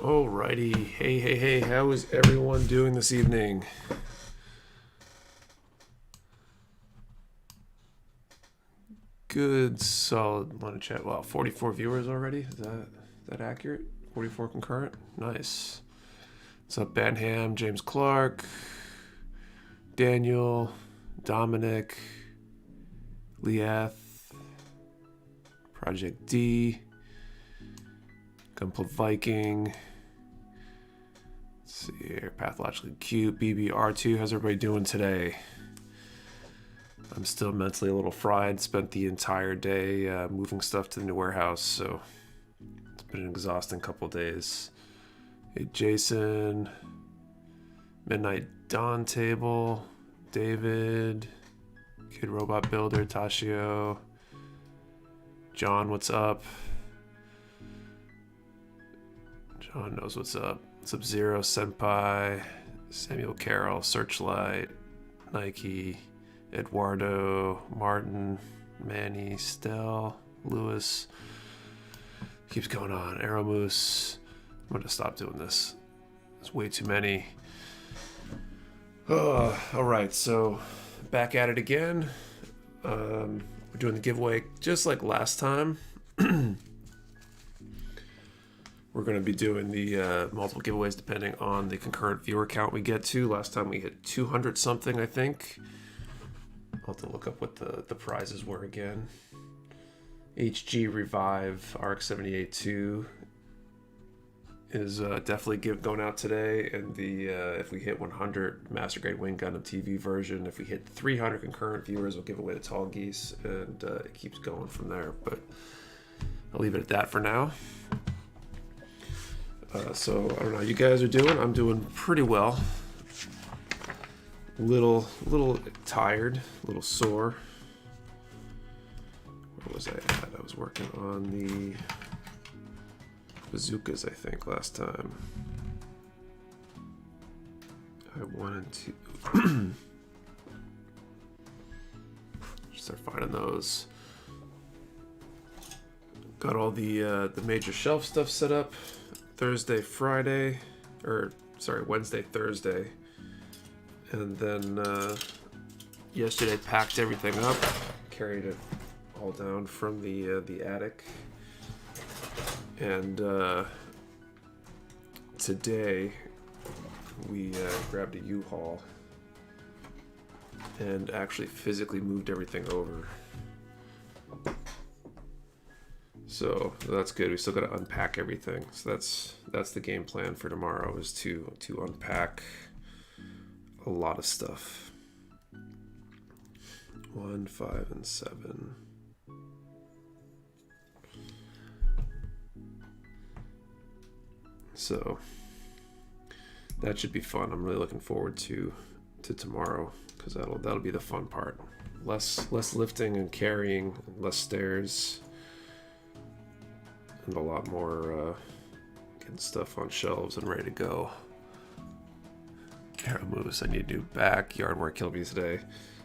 Alrighty, hey, how is everyone doing this evening? Good, solid, want to chat. Wow, 44 viewers already, is that accurate? 44 concurrent, nice. What's up, Banham, James Clark, Daniel, Dominic, Leath, Project D, Gunpla Viking. Let's see here, Pathologically Cute, BBR2. How's everybody doing today? I'm still mentally a little fried. Spent the entire day moving stuff to the new warehouse, so it's been an exhausting couple days. Hey, Jason, Midnight Dawn Table, David, Kid Robot Builder, Tashio, John, what's up? John knows what's up. Sub-Zero, Senpai, Samuel Carroll, Searchlight, Nike, Eduardo, Martin, Manny, Stell, Lewis. Keeps going on. Aeromoose. I'm going to stop doing this. There's way too many. Alright, so back at it again. We're doing the giveaway just like last time. We're going to be doing the multiple giveaways depending on the concurrent viewer count we get to. Last time we hit 200 something, I think. I'll have to look up what the prizes were again. HG Revive RX-78-2 is definitely going out today. And the if we hit 100 Master Grade Wing Gundam TV version, if we hit 300 concurrent viewers, we'll give away the Tallgeese. And it keeps going from there. But I'll leave it at that for now. So I don't know how you guys are doing. I'm doing pretty well. Little tired, a little sore. Where was I at? I was working on the bazookas, I think, last time. I wanted to start finding those. Got all the major shelf stuff set up. Wednesday, Thursday. And then yesterday packed everything up, carried it all down from the attic. And today we grabbed a U-Haul and actually physically moved everything over. So that's good. We still got to unpack everything. So that's the game plan for tomorrow, is to unpack a lot of stuff. 1, 5, and 7. So that should be fun. I'm really looking forward to tomorrow, because that'll be the fun part. Less lifting and carrying, less stairs. And a lot more getting stuff on shelves and ready to go. Aeromoose, I need to do backyard work. Killed me today.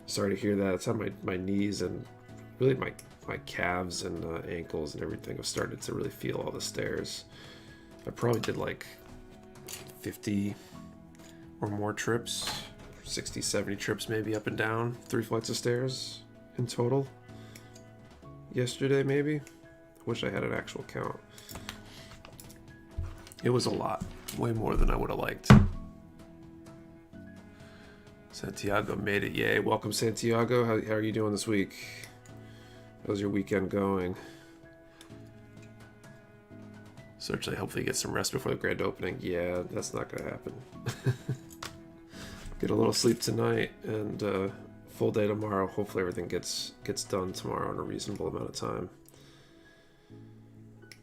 Sorry to hear that. It's on my knees, and really my calves and ankles and everything have started to really feel all the stairs. I probably did like 50 or more trips, 60, 70 trips maybe up and down 3 flights of stairs in total. Yesterday maybe. Wish I had an actual count. It was a lot. Way more than I would have liked. Santiago made it. Yay. Welcome, Santiago. How are you doing this week? How's your weekend going? Searchlight, hopefully get some rest before the grand opening. Yeah, that's not going to happen. Get a little sleep tonight and full day tomorrow. Hopefully everything gets done tomorrow in a reasonable amount of time.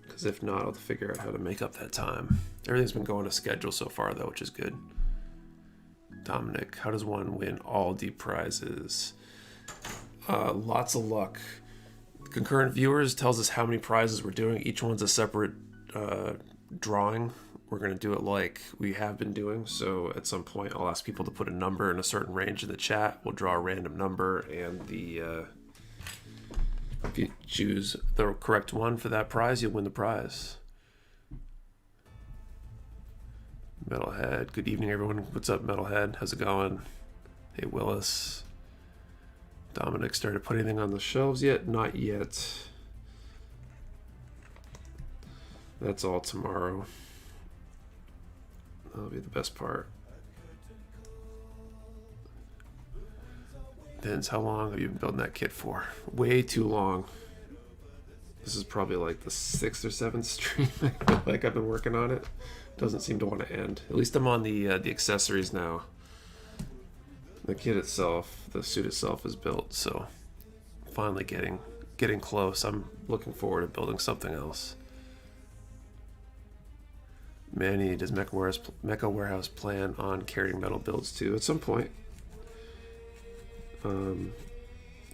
Because if not, I'll have to figure out how to make up that time. Everything's been going to schedule so far, though, which is good. Dominic, how does one win all deep prizes? Lots of luck. Concurrent viewers tells us how many prizes we're doing. Each one's a separate drawing. We're going to do it like we have been doing. So at some point, I'll ask people to put a number in a certain range in the chat. We'll draw a random number, and if you choose the correct one for that prize, you'll win the prize. Metalhead. Good evening, everyone. What's up, Metalhead? How's it going? Hey, Willis. Dominic started putting anything on the shelves yet? Not yet. That's all tomorrow. That'll be the best part. Vince, how long have you been building that kit for? Way too long. This is probably like the 6th or 7th stream I feel like I've been working on it. Doesn't seem to want to end. At least I'm on the accessories now. The kit itself, the suit itself is built, so finally getting close. I'm looking forward to building something else. Manny, does Mecha Warehouse plan on carrying metal builds too at some point?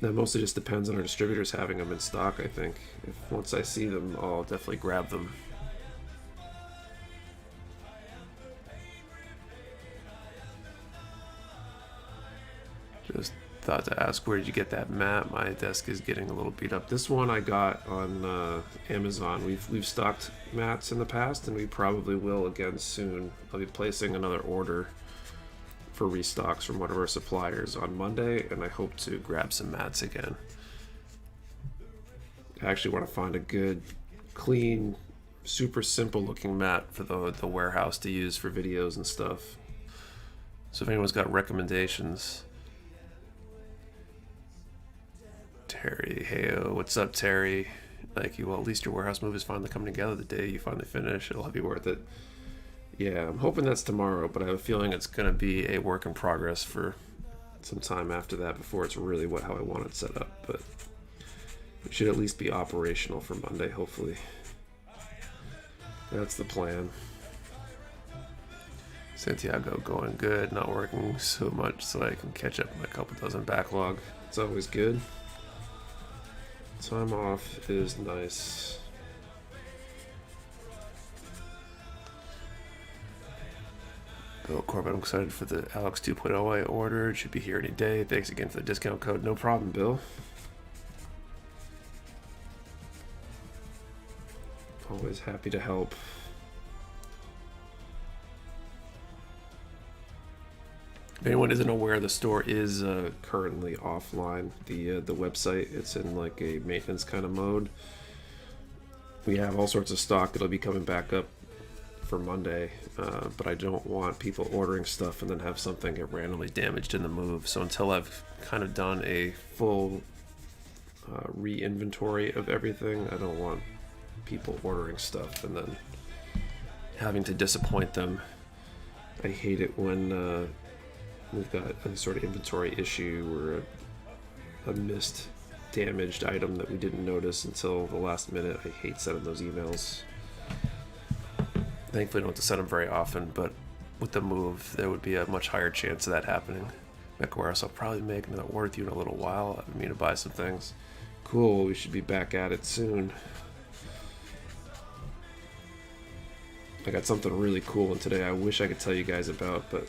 That mostly just depends on our distributors having them in stock, I think. Once I see them, I'll definitely grab them. Just thought to ask, where did you get that mat? My desk is getting a little beat up. This one I got on Amazon. We've stocked mats in the past, and we probably will again soon. I'll be placing another order for restocks from one of our suppliers on Monday, and I hope to grab some mats again. I actually want to find a good, clean, super simple looking mat for the warehouse to use for videos and stuff. So if anyone's got recommendations. Terry, hey, what's up, Terry? Thank you. Well, at least your warehouse move is finally coming together. The day you finally finish, it'll be worth it. Yeah, I'm hoping that's tomorrow, but I have a feeling it's going to be a work in progress for some time after that before it's really how I want it set up. But it should at least be operational for Monday, hopefully. That's the plan. Santiago going good, not working so much so I can catch up my couple dozen backlog. It's always good. Time off is nice. Bill Corbett, I'm excited for the Alex 2.0 I ordered. Should be here any day. Thanks again for the discount code. No problem, Bill. Always happy to help. If anyone isn't aware, the store is currently offline. The website, it's in like a maintenance kind of mode. We have all sorts of stock that'll be coming back up for Monday, but I don't want people ordering stuff and then have something get randomly damaged in the move. So until I've kind of done a full re-inventory of everything, I don't want people ordering stuff and then having to disappoint them. I hate it when we've got any sort of inventory issue or a missed damaged item that we didn't notice until the last minute. I hate sending those emails. Thankfully, I don't have to send them very often, but with the move, there would be a much higher chance of that happening. Mecha Warehouse, I'll probably make another order with you in a little while. I've been meaning to buy some things. Cool, we should be back at it soon. I got something really cool in today I wish I could tell you guys about, but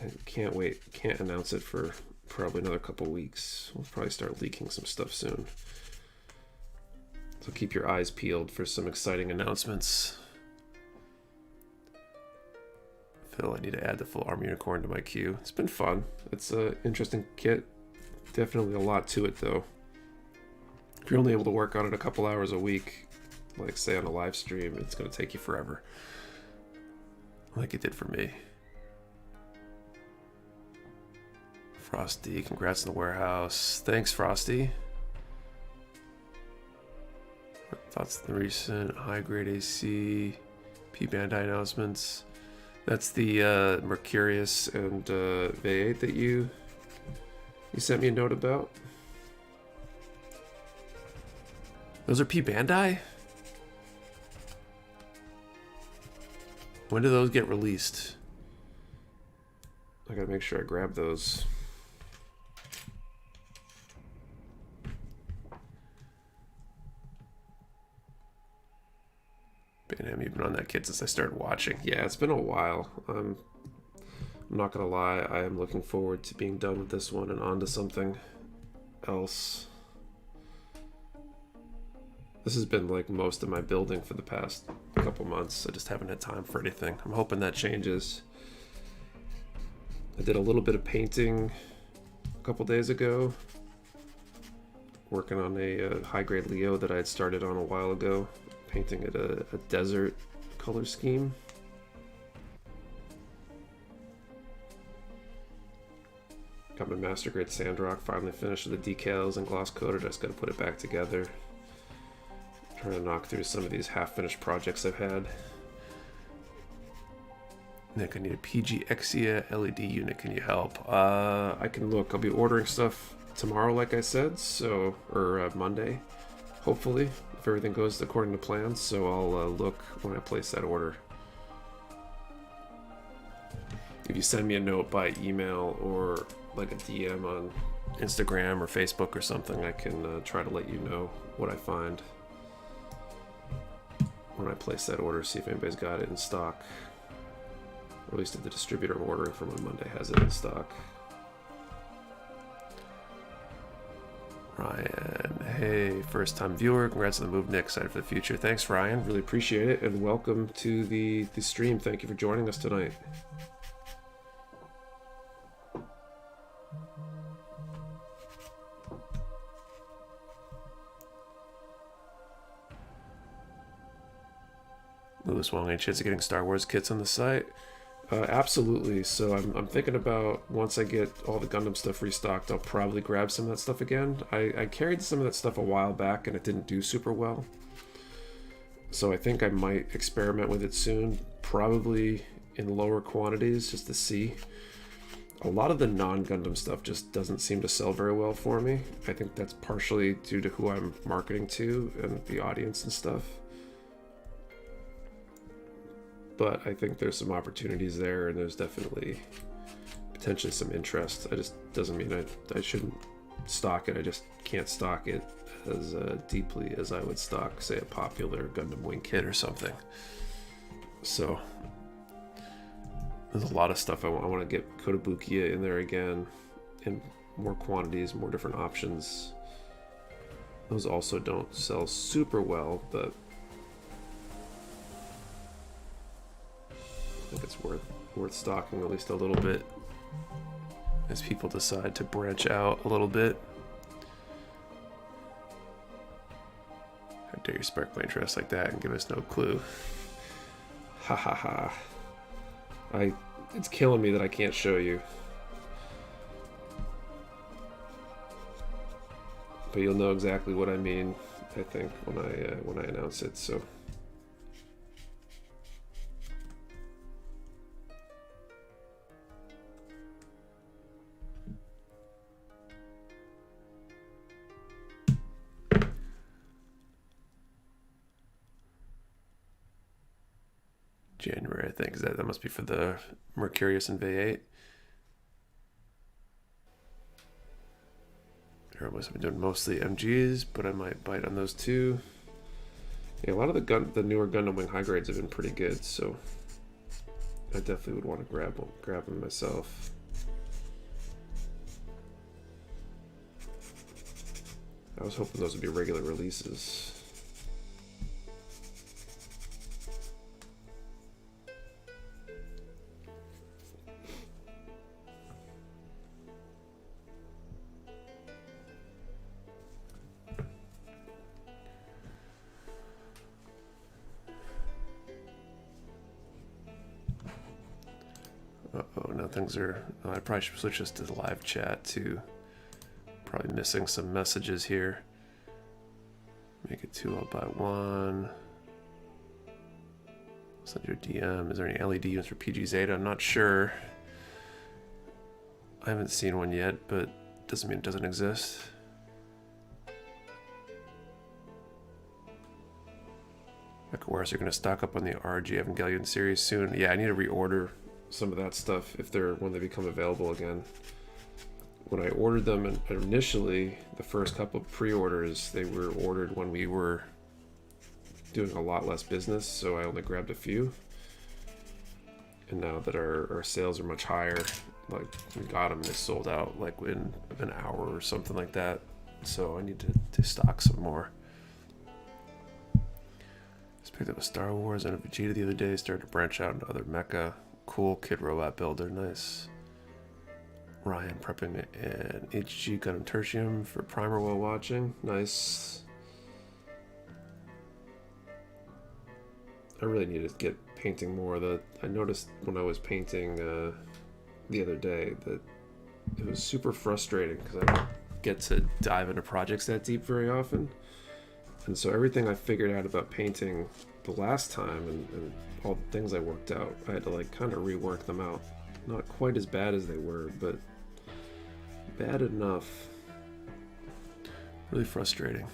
I can't wait. Can't announce it for probably another couple weeks. We'll probably start leaking some stuff soon. So keep your eyes peeled for some exciting announcements. Phil, I need to add the full Armor Unicorn to my queue. It's been fun. It's an interesting kit. Definitely a lot to it, though. If you're only able to work on it a couple hours a week, like say on a live stream, it's going to take you forever. Like it did for me. Frosty, congrats on the warehouse. Thanks, Frosty. Thoughts on the recent high-grade AC P Bandai announcements? That's the Mercurius and V8 that you sent me a note about. Those are P Bandai? When do those get released? I gotta make sure I grab those. Damn, you've been on that kid since I started watching. Yeah, it's been a while. I'm not gonna lie, I am looking forward to being done with this one and on to something else. This has been like most of my building for the past couple months. I just haven't had time for anything. I'm hoping that changes. I did a little bit of painting a couple days ago, working on a high-grade Leo that I had started on a while ago, painting it a desert color scheme. Got my master grade Sandrock finally finished with the decals and gloss coated. I just got to put it back together. Trying to knock through some of these half-finished projects I've had. Nick, I need a PG Exia LED unit. Can you help? I can look. I'll be ordering stuff tomorrow, like I said, so or Monday, hopefully, if everything goes according to plan. So I'll look when I place that order. If you send me a note by email or like a DM on Instagram or Facebook or something, I can try to let you know what I find when I place that order, see if anybody's got it in stock. Or at least if the distributor I'm ordering from on Monday has it in stock. Ryan, hey, first time viewer, congrats on the move, Nick, excited for the future. Thanks, Ryan, really appreciate it, and welcome to the stream. Thank you for joining us tonight. Lewis Wong, any chance of getting Star Wars kits on the site? Absolutely. So I'm thinking about, once I get all the Gundam stuff restocked, I'll probably grab some of that stuff again. I carried some of that stuff a while back and it didn't do super well. So I think I might experiment with it soon, probably in lower quantities just to see. A lot of the non-Gundam stuff just doesn't seem to sell very well for me. I think that's partially due to who I'm marketing to and the audience and stuff. But I think there's some opportunities there, and there's definitely potentially some interest. It just doesn't mean I shouldn't stock it. I just can't stock it as deeply as I would stock, say, a popular Gundam Wing kit or something. So there's a lot of stuff I want to get Kotobukiya in there again, in more quantities, more different options. Those also don't sell super well, but I think it's worth stocking at least a little bit as people decide to branch out a little bit. How dare you spark my interest like that and give us no clue? Ha ha ha. It's killing me that I can't show you. But you'll know exactly what I mean, I think, when I announce it, so. January, I think. That must be for the Mercurius and V8. I must have been doing mostly MGs, but I might bite on those too. Yeah, a lot of the newer Gundam Wing high grades have been pretty good, so I definitely would want to grab them myself. I was hoping those would be regular releases. Uh-oh, now things are... Oh, I probably should switch this to the live chat too. Probably missing some messages here. Make it 2 all by 1. Send your DM. Is there any LED units for PG Zeta? I'm not sure. I haven't seen one yet, but doesn't mean it doesn't exist. Mecha Warehouse are going to stock up on the RG Evangelion series soon. Yeah, I need to reorder some of that stuff when they become available again. When I ordered them initially, the first couple of pre-orders, they were ordered when we were doing a lot less business, so I only grabbed a few. And now that our sales are much higher, like we got them, they sold out like in an hour or something like that. So I need to stock some more. Picked up a Star Wars and a Vegeta the other day. Started to branch out into other mecha. Cool kid robot builder. Nice. Ryan prepping an HG Gundam Tertium for primer while watching. Nice. I really need to get painting more. I noticed when I was painting the other day that it was super frustrating because I don't get to dive into projects that deep very often. And so everything I figured out about painting the last time and all the things I worked out, I had to like kind of rework them out. Not quite as bad as they were, but bad enough. Really frustrating.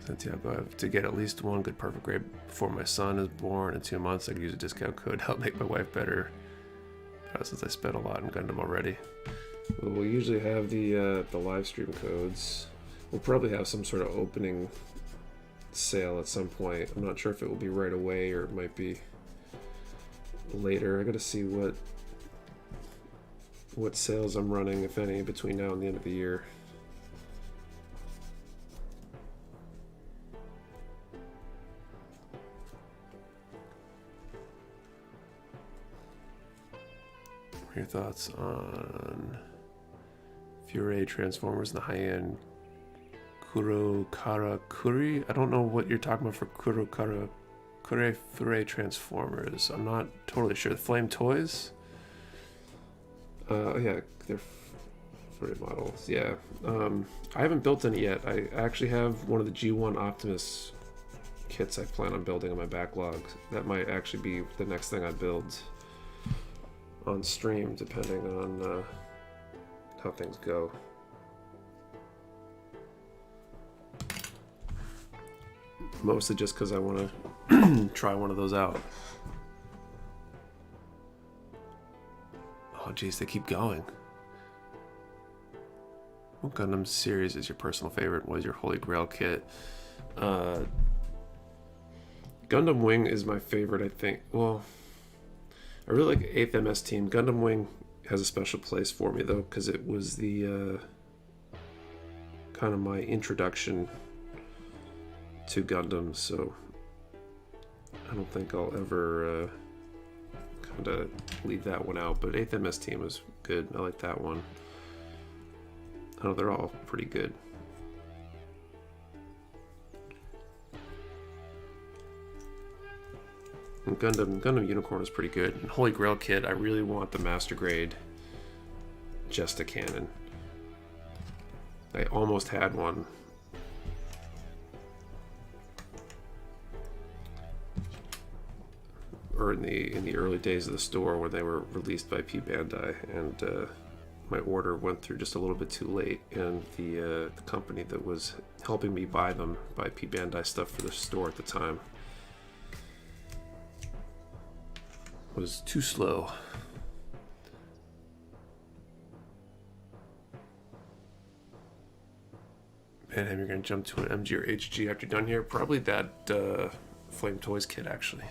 Santiago, I have to get at least one good perfect grade before my son is born in 2 months. I could use a discount code to help make my wife better. Since I spent a lot in Gundam already. Well, we'll usually have the live stream codes. We'll probably have some sort of opening sale at some point. I'm not sure if it will be right away or it might be later. I gotta see what sales I'm running, if any, between now and the end of the year. What are your thoughts on Fury Transformers and the high-end Kuri? I don't know what you're talking about for Fury Transformers. I'm not totally sure. The Flame Toys? Yeah, they're Fury models. Yeah. I haven't built any yet. I actually have one of the G1 Optimus kits I plan on building on my backlog. That might actually be the next thing I build on stream, depending on how things go. Mostly just because I want to try one of those out. Oh geez, they keep going. What Gundam series is your personal favorite? What is your Holy Grail kit? Gundam Wing is my favorite, I think. Well, I really like 8th MS Team. Gundam Wing has a special place for me though, because it was the kind of my introduction to Gundam, so I don't think I'll ever kind of leave that one out. But 8th MS Team was good. I like that one. I know they're all pretty good. And Gundam Unicorn is pretty good. And Holy Grail Kid, I really want the Master Grade Jesta Cannon. I almost had one. Or in the early days of the store when they were released by P Bandai, and my order went through just a little bit too late, and the company that was helping me buy P Bandai stuff for the store at the time was too slow. Man, you're gonna jump to an MG or HG after you're done here? Probably that Flame Toys kit, actually.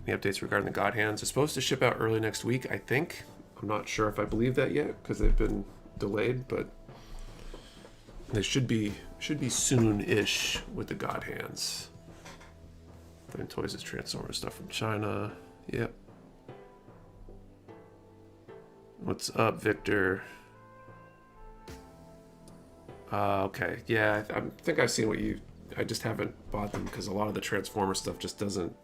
Any updates regarding the God Hands? It's supposed to ship out early next week, I think. I'm not sure if I believe that yet because they've been delayed, but they should be soon-ish with the God Hands. Flame Toys is Transformers stuff from China. Yep. What's up, Victor? Okay. Yeah, I think I've seen what I just haven't bought them because a lot of the Transformer stuff just doesn't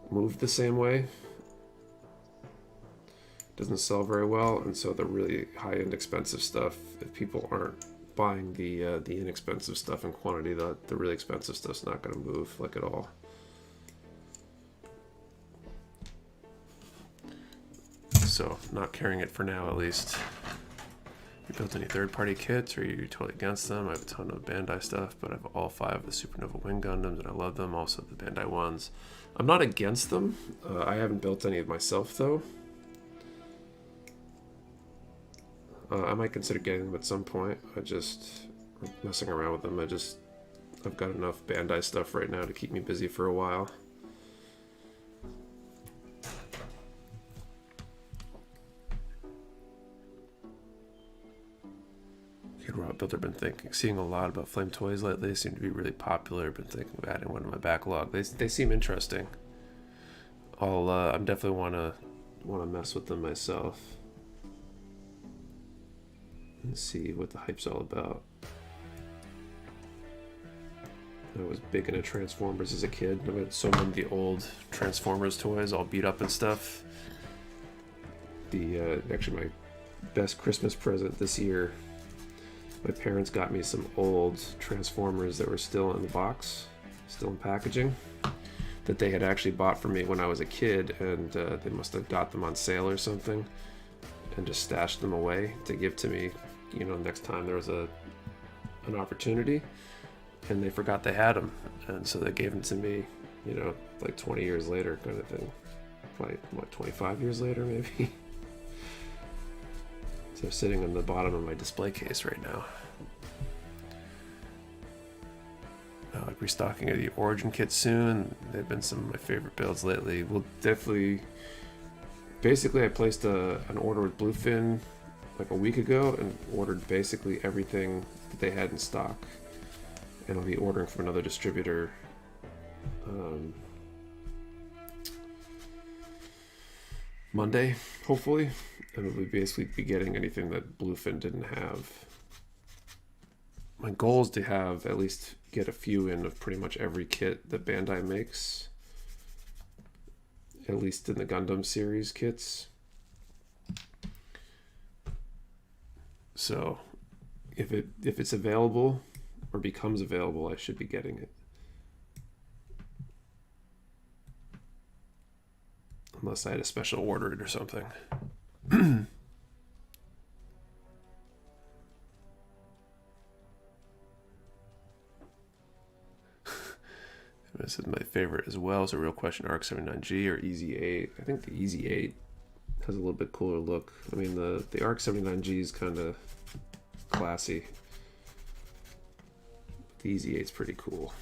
move the same way. Doesn't sell very well, and so the really high-end expensive stuff, if people aren't buying the inexpensive stuff in quantity, the really expensive stuff's not going to move like at all. So not carrying it for now, at least. You built any third-party kits, or are you totally against them? I have a ton of Bandai stuff, but I have all 5 of the Supernova Wing Gundams, and I love them. Also the Bandai ones. I'm not against them. I haven't built any of myself, though. I might consider getting them at some point. Messing around with them. I've got enough Bandai stuff right now to keep me busy for a while. robot builder. Been seeing a lot about flame toys lately. They seem to be really popular. Been thinking of adding one to my backlog. They seem interesting. I'm definitely want to mess with them myself and see what the hype's all about. I was big into Transformers as a kid. I had so many of the old Transformers toys all beat up and stuff. Actually my best Christmas present this year, my parents got me some old Transformers that were still in the box, still in packaging, that they had actually bought for me when I was a kid, and they must have got them on sale or something and just stashed them away to give to me, next time there was an opportunity, and they forgot they had them, and so they gave them to me, like 20 years later kind of thing. Probably, 25 years later maybe. So they're sitting on the bottom of my display case right now. I like restocking of the Origin kit soon. They've been some of my favorite builds lately. We'll definitely... Basically, I placed an order with Bluefin like a week ago and ordered basically everything that they had in stock. And I'll be ordering from another distributor Monday, hopefully. And we'll basically be getting anything that Bluefin didn't have. My goal is to have at least get a few in of pretty much every kit that Bandai makes, at least in the Gundam series kits. So if it's available or becomes available, I should be getting it. Unless I had a special order it or something. This is my favorite as well. It's a real question: ARC-79G or EZ-8? I think the EZ-8 has a little bit cooler look. I mean, the ARC-79G is kind of classy. The EZ-8 is pretty cool.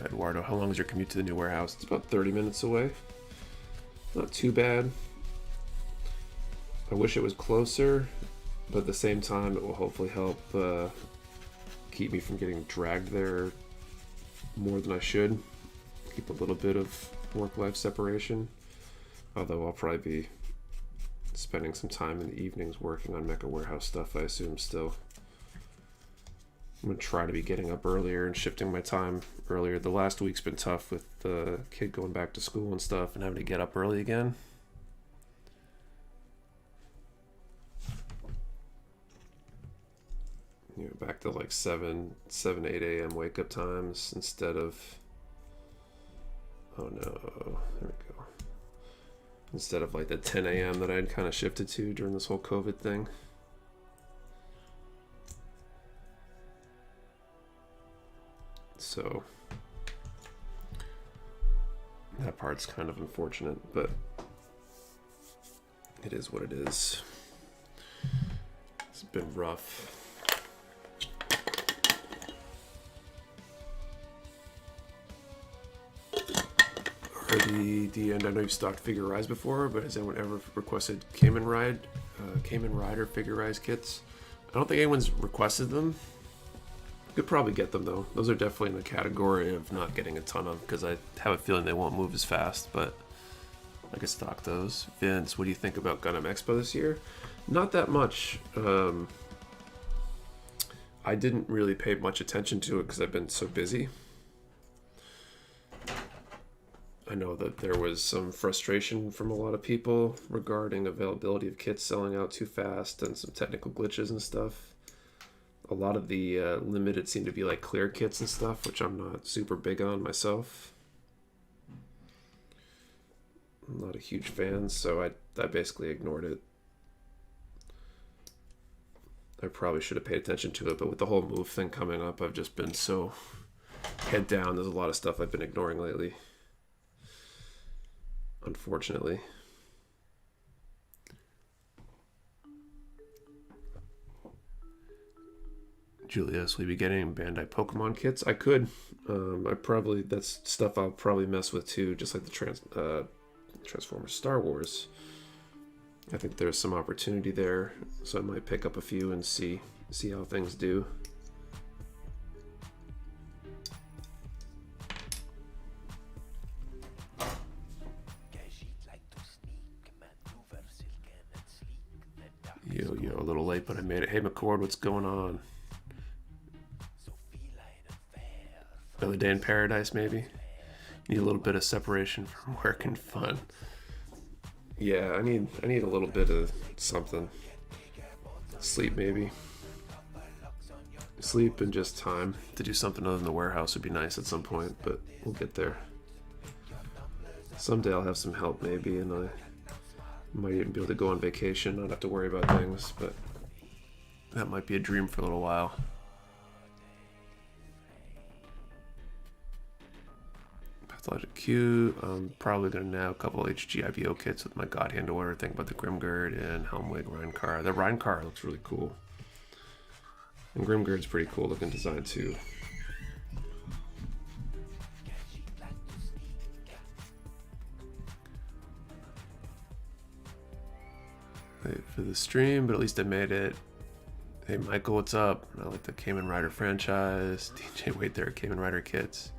Eduardo, how long is your commute to the new warehouse? It's about 30 minutes away. Not too bad. I wish it was closer, but at the same time, it will hopefully help keep me from getting dragged there more than I should. Keep a little bit of work-life separation. Although I'll probably be spending some time in the evenings working on Mecha Warehouse stuff, I assume, still. I'm going to try to be getting up earlier and shifting my time earlier. The last week's been tough with the kid going back to school and stuff and having to get up early again. Back to like 7, 8 a.m. wake up times instead of... Oh no, there we go. Instead of like the 10 a.m. that I'd kind of shifted to during this whole COVID thing. So that part's kind of unfortunate, but it is what it is. It's been rough. And I know you've stocked Figure Rise before, but has anyone ever requested Cayman Rider Figure Rise kits? I don't think anyone's requested them. Could probably get them though. Those are definitely in the category of not getting a ton of, because I have a feeling they won't move as fast, but I could stock those. Vince, what do you think about Gundam Expo this year? Not that much. I didn't really pay much attention to it because I've been so busy. I know that there was some frustration from a lot of people regarding availability of kits selling out too fast and some technical glitches and stuff. A lot of the limited seem to be like clear kits and stuff, which I'm not super big on myself. I'm not a huge fan, so I basically ignored it. I probably should have paid attention to it, but with the whole move thing coming up, I've just been so head down. There's a lot of stuff I've been ignoring lately, unfortunately. Julius, will you be getting Bandai Pokemon kits? I could. That's stuff I'll probably mess with too, just like the Transformers Star Wars. I think there's some opportunity there, so I might pick up a few and see how things do. Yo, a little late, but I made it. Hey, McCord, what's going on? Another day in paradise, maybe? Need a little bit of separation from work and fun. Yeah, I need a little bit of something. Sleep, maybe. Sleep and just time to do something other than the warehouse would be nice at some point, but we'll get there. Someday I'll have some help, maybe, and I might even be able to go on vacation, not have to worry about things, but that might be a dream for a little while. Pathologic Q. I'm probably going to now a couple HGIBO kits with my God Hand order. Think about the Grimgird and Helmwig Rheincar. The Rheincar looks really cool. And Grimgird's pretty cool looking design too. Wait for the stream, but at least I made it. Hey Michael, what's up? I like the Kamen Rider franchise. DJ Wait there, Kamen Rider kits.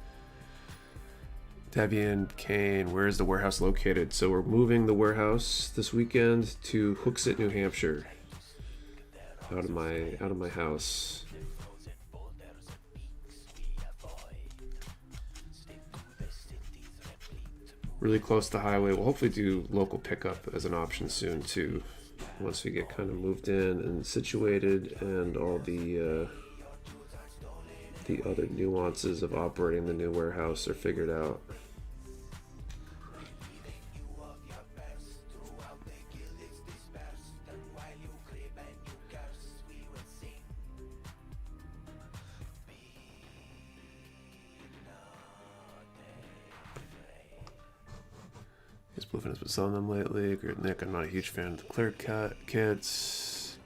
Devian, Kane, where is the warehouse located? So we're moving the warehouse this weekend to Hooksett, New Hampshire. Out of my house. Really close to the highway. We'll hopefully do local pickup as an option soon too. Once we get kind of moved in and situated and all the other nuances of operating the new warehouse are figured out. Bluefin has been selling them lately. Great Nick, I'm not a huge fan of the clear cut kits.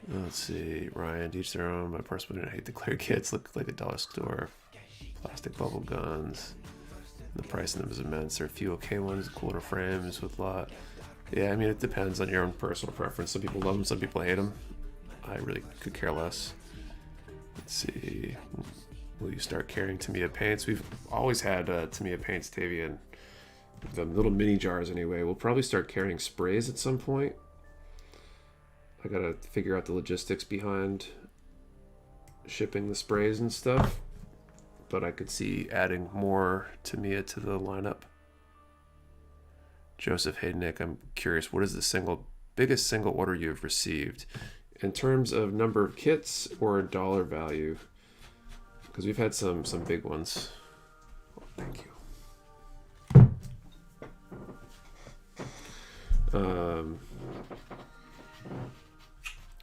Let's see, Ryan, each their own. My personal opinion, I hate the clear kits. Look like a dollar store. Plastic bubble guns. The price of them is immense. There are a few okay ones, cooler frames with a lot. Yeah, I mean, it depends on your own personal preference. Some people love them, some people hate them. I really could care less. Let's see. Will you start carrying Tamiya paints? We've always had Tamiya paints, Tavian. The little mini jars anyway. We'll probably start carrying sprays at some point. I gotta figure out the logistics behind shipping the sprays and stuff, but I could see adding more Tamiya to the lineup. Joseph, hey Nick, I'm curious, what is the biggest single order you've received in terms of number of kits or dollar value? Because we've had some big ones. Oh, thank you.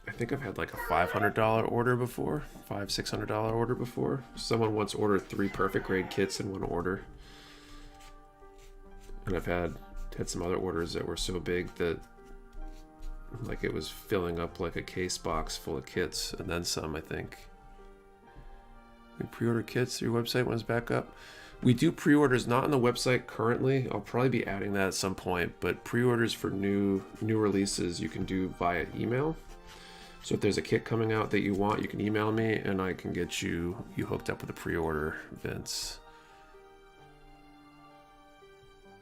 I think I've had like a $500 order before, $600 order before. Someone once ordered 3 perfect grade kits in one order, and I've had some other orders that were so big that like it was filling up like a case box full of kits, and then some. I think we pre-order kits through your website when it's back up. We do pre-orders, not on the website currently. I'll probably be adding that at some point, but pre-orders for new releases you can do via email. So if there's a kit coming out that you want, you can email me and I can get you hooked up with a pre-order, Vince.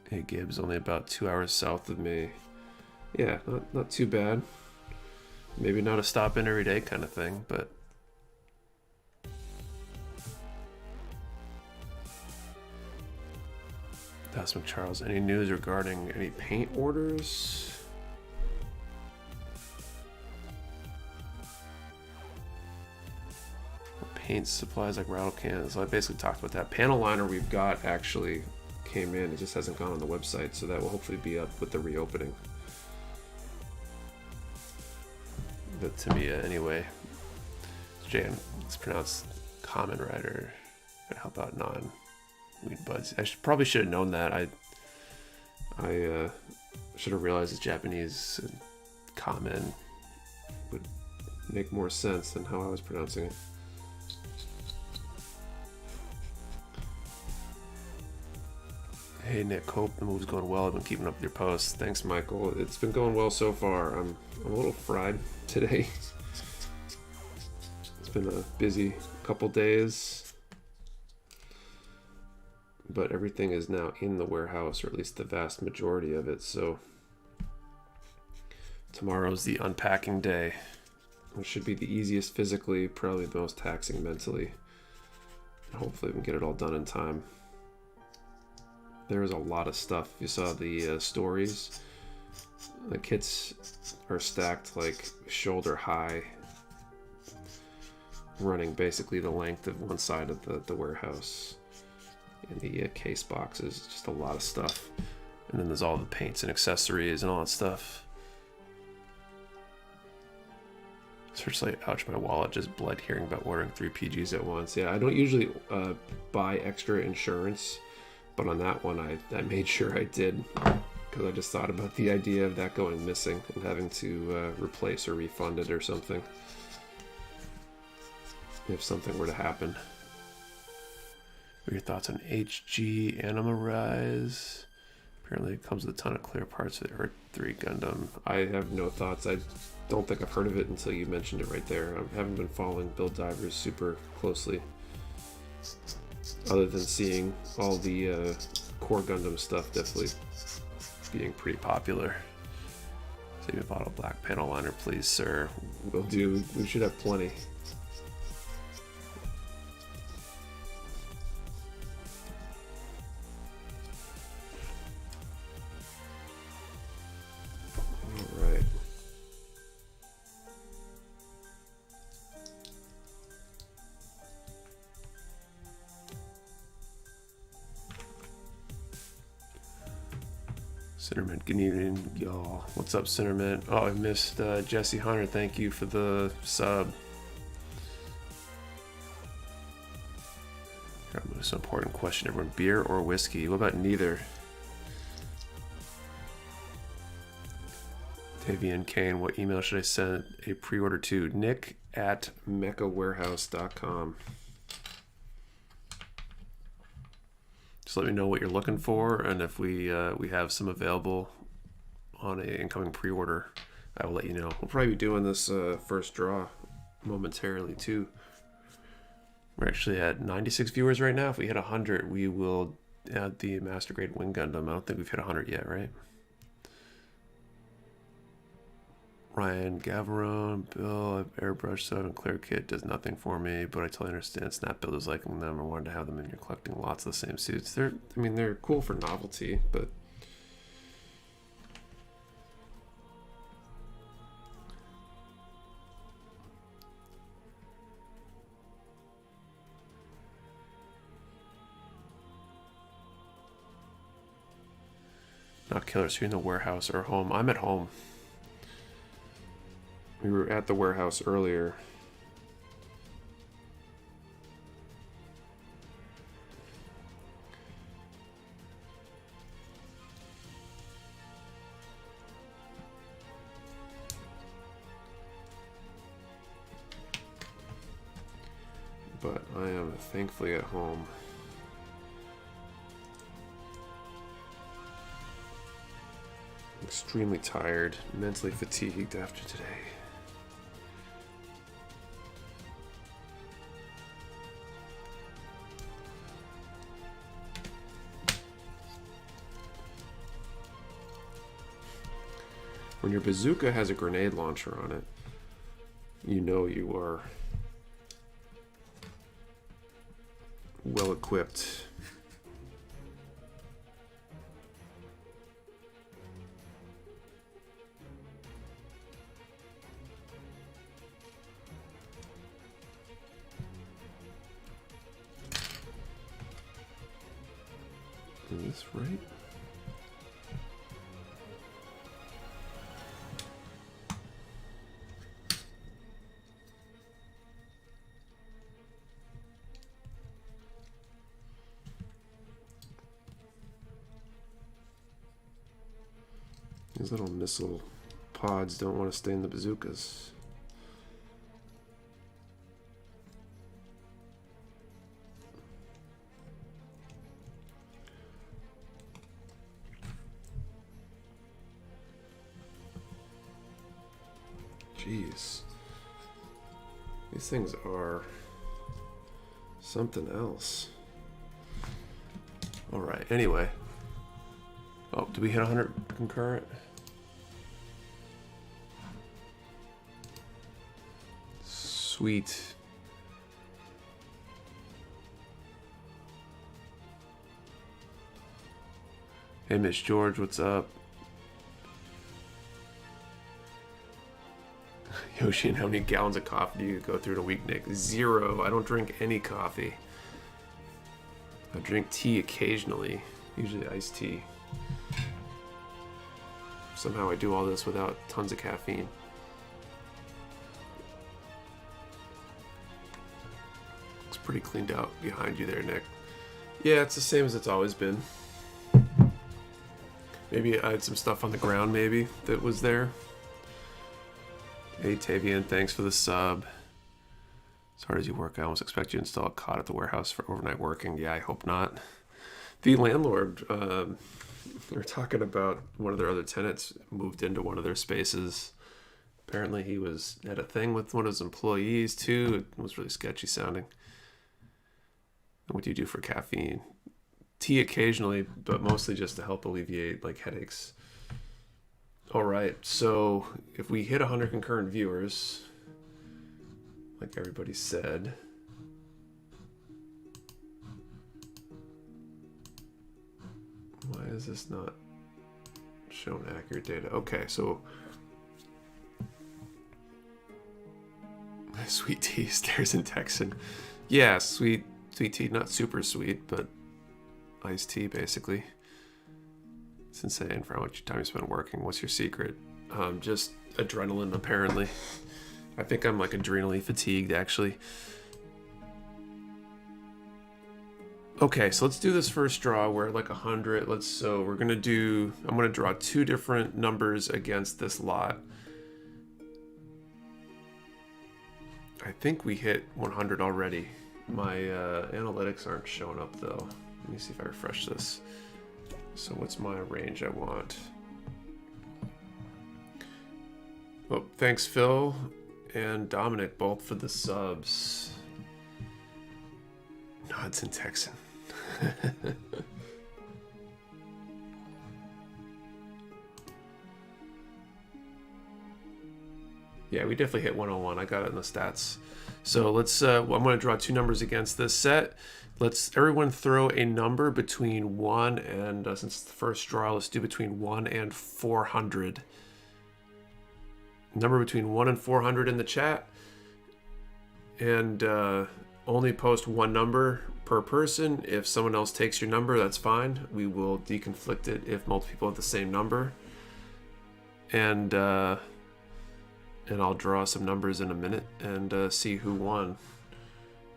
Hey Gibbs, only about 2 hours south of me. Yeah, not too bad. Maybe not a stop in every day kind of thing, but that's Charles. Any news regarding any paint orders? Paint supplies like rattle cans. So I basically talked about that. Panel liner we've got actually came in. It just hasn't gone on the website, so that will hopefully be up with the reopening. But Tamiya, anyway. Jan, it's pronounced Kamen Rider. Gonna help out non-weed buds. I probably should have known that. I should have realized it's Japanese and Kamen would make more sense than how I was pronouncing it. Hey Nick, hope the move's going well. I've been keeping up with your posts. Thanks, Michael. It's been going well so far. I'm a little fried today. It's been a busy couple days, but everything is now in the warehouse, or at least the vast majority of it. So tomorrow's the unpacking day, which should be the easiest physically, probably the most taxing mentally. Hopefully we can get it all done in time. There's a lot of stuff. You saw the stories. The kits are stacked like shoulder high, running basically the length of one side of the warehouse. And the case boxes, just a lot of stuff. And then there's all the paints and accessories and all that stuff. Seriously, ouch, my wallet just bled hearing about ordering 3 PGs at once. Yeah, I don't usually buy extra insurance, but on that one, I made sure I did, because I just thought about the idea of that going missing and having to replace or refund it or something if something were to happen. What are your thoughts on HG Anima Rise? Apparently it comes with a ton of clear parts for the Earth 3 Gundam. I have no thoughts. I don't think I've heard of it until you mentioned it right there. I haven't been following Build Divers super closely, other than seeing all the core Gundam stuff definitely being pretty popular. Save me a bottle of black panel liner, please, sir. Will do. We should have plenty. Cinnamon, good evening, y'all. What's up, Cinnamon? Oh, I missed Jesse Hunter. Thank you for the sub. It's an important question, everyone. Beer or whiskey? What about neither? Davian Kane, what email should I send a pre-order to? Nick@mechawarehouse.com. Just let me know what you're looking for, and if we have some available on an incoming pre-order, I will let you know. We'll probably be doing this first draw momentarily too. We're actually at 96 viewers right now. If we hit 100, we will add the Master Grade Wing Gundam. I don't think we've hit 100 yet, right? Ryan Gavarone, Bill, I've airbrushed 7 clear kit, does nothing for me, but I totally understand Snap Builders liking them or wanted to have them in your collecting lots of the same suits. They're cool for novelty, but not killers. You're in the warehouse or home? I'm at home. We were at the warehouse earlier. But I am thankfully at home. Extremely tired, mentally fatigued after today. When your bazooka has a grenade launcher on it, you know you are well equipped. Is this right? These little missile pods don't want to stay in the bazookas. Jeez. These things are something else. Alright, anyway. Oh, did we hit 100 concurrent? Sweet. Hey, Miss George, what's up? Yoshi, and how many gallons of coffee do you go through in a week, Nick? 0. I don't drink any coffee. I drink tea occasionally, usually iced tea. Somehow I do all this without tons of caffeine. Looks pretty cleaned out behind you there, Nick. Yeah, it's the same as it's always been. Maybe I had some stuff on the ground, maybe, that was there. Hey, Tavian, thanks for the sub. As hard as you work, I almost expect you to install a cot at the warehouse for overnight working. Yeah, I hope not. The landlord, we were talking about one of their other tenants moved into one of their spaces. Apparently he had a thing with one of his employees, too. It was really sketchy sounding. What do you do for caffeine? Tea occasionally, but mostly just to help alleviate like headaches. All right, so if we hit 100 concurrent viewers, like everybody said, why is this not showing accurate data? Okay, so sweet tea stares in Texan. Yeah, sweet tea, not super sweet, but iced tea basically. It's insane for how much time you spend working. What's your secret? Just adrenaline, apparently. I think I'm like adrenally fatigued, actually. Okay, so let's do this first draw. We're at like 100. I'm gonna draw 2 different numbers against this lot. I think we hit 100 already. My analytics aren't showing up though. Let me see if I refresh this. So what's my range I want? Oh, thanks Phil and Dominic both for the subs. Nods in Texan. Yeah, we definitely hit 101. I got it in the stats. So let's, I'm going to draw 2 numbers against this set. Let's everyone throw a number between 1 and, since it's the first draw, let's do between 1 and 400. Number between 1 and 400 in the chat. And only post 1 number per person. If someone else takes your number, that's fine. We will deconflict it if multiple people have the same number. And I'll draw some numbers in a minute and see who won.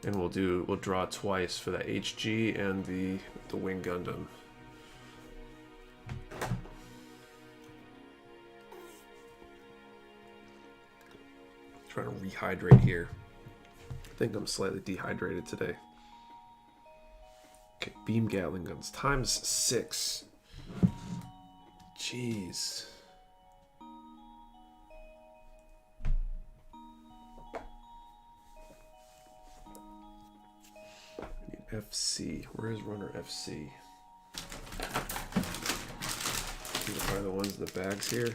And we'll draw twice for the HG and the Wing Gundam. Trying to rehydrate here. I think I'm slightly dehydrated today. Okay, beam Gatling guns times 6. Jeez. FC. Where is runner FC? These are probably the ones in the bags here.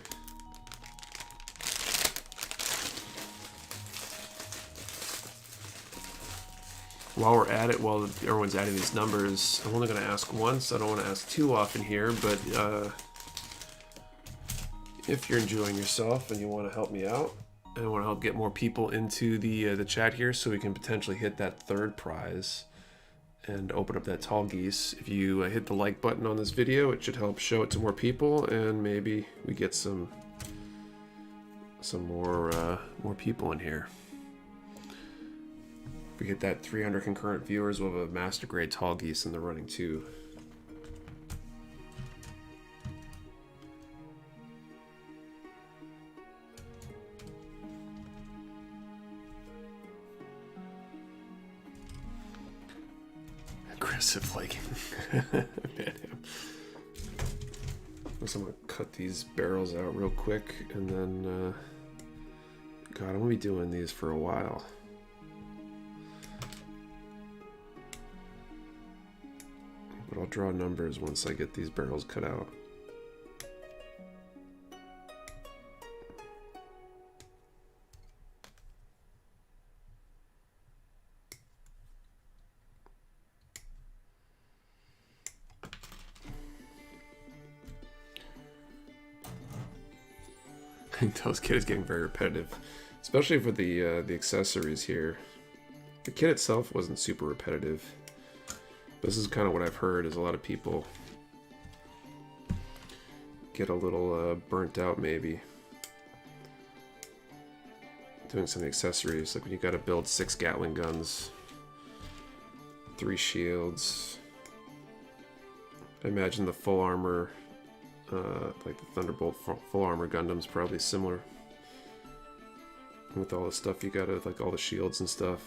While we're at it, while everyone's adding these numbers, I'm only going to ask once. I don't want to ask too often here, but if you're enjoying yourself and you want to help me out, and I want to help get more people into the chat here so we can potentially hit that 3rd prize and open up that Tallgeese. If you hit the like button on this video, it should help show it to more people, and maybe we get some more people in here. If we get that 300 concurrent viewers, we'll have a master grade Tallgeese in the running too. Aggressive like so I'm gonna cut these barrels out real quick and then God, I'm gonna be doing these for a while. But I'll draw numbers once I get these barrels cut out. I think those kit is getting very repetitive, especially for the accessories here. The kit itself wasn't super repetitive. This is kind of what I've heard, is a lot of people get a little burnt out maybe doing some of the accessories, like when you got to build 6 Gatling guns, 3 shields. I imagine the full armor, like the Thunderbolt full armor Gundam's probably similar. With all the stuff you gotta, like all the shields and stuff.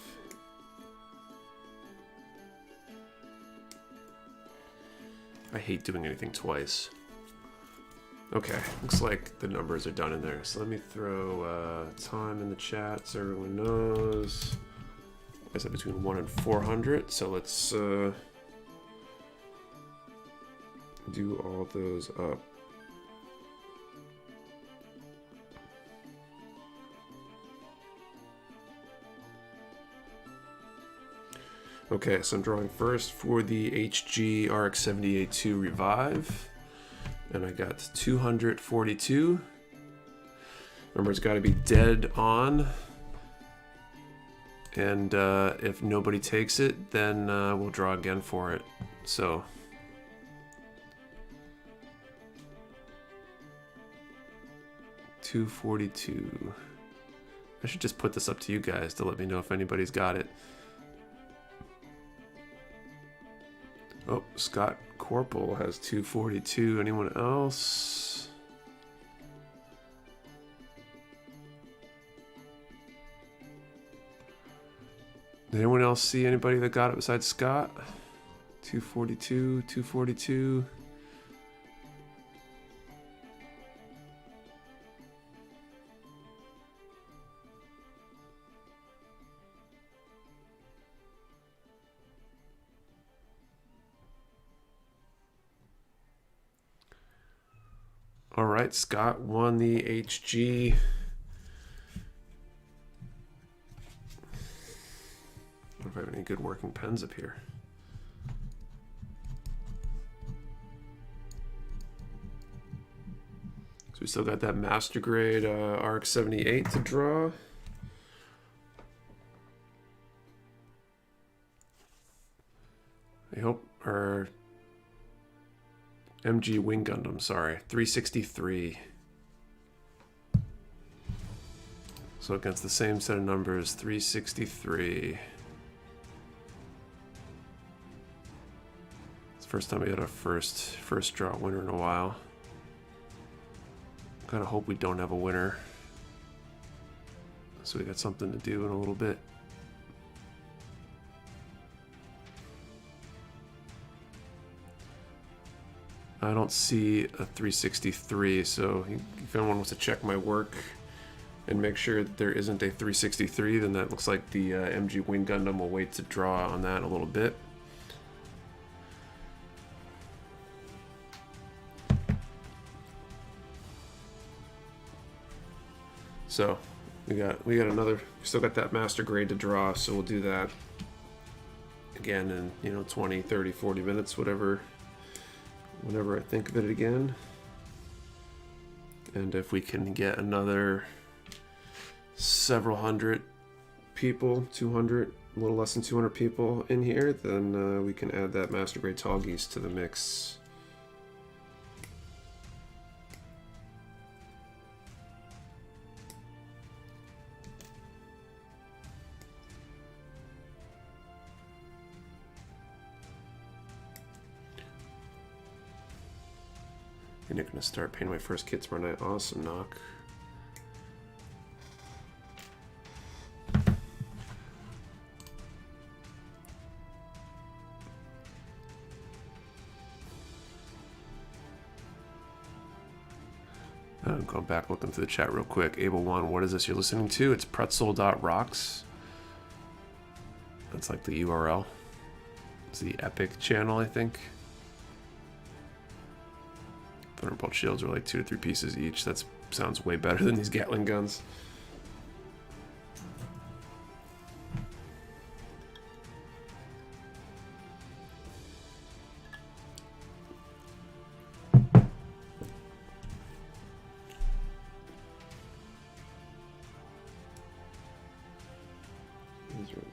I hate doing anything twice. Okay, looks like the numbers are done in there. So let me throw time in the chat so everyone knows. I said between 1 and 400, so let's do all those up. Okay, so I'm drawing first for the HG RX-78-2 Revive, and I got 242. Remember, it's got to be dead on, and if nobody takes it, then we'll draw again for it. So 242. I should just put this up to you guys to let me know if anybody's got it. Oh, Scott Corporal has 242. Anyone else? Did anyone else see anybody that got it besides Scott? 242, 242. All right, Scott won the HG. I don't know if I have any good working pens up here. So we still got that master grade RX-78 to draw. I hope our MG Wing Gundam, sorry, 363. So against the same set of numbers, 363. It's the first time we had a first draw winner in a while. Kind of hope we don't have a winner, so we got something to do in a little bit. I don't see a 363, so if anyone wants to check my work and make sure that there isn't a 363, then that looks like the MG Wing Gundam will wait to draw on that a little bit. So we got another, we still got that master grade to draw, so we'll do that again in 20, 30, 40 minutes, whenever I think of it again. And if we can get another several hundred people, 200, a little less than 200 people in here, then we can add that master grade Tallgeese to the mix. And you're gonna start painting my first kit tomorrow night. Awesome, Knock. I'm going back looking through the chat real quick. Able1, what is this you're listening to? It's pretzel.rocks. That's like the URL. It's the Epic channel, I think. Thunderbolt shields are like 2 to 3 pieces each. That sounds way better than these Gatling guns.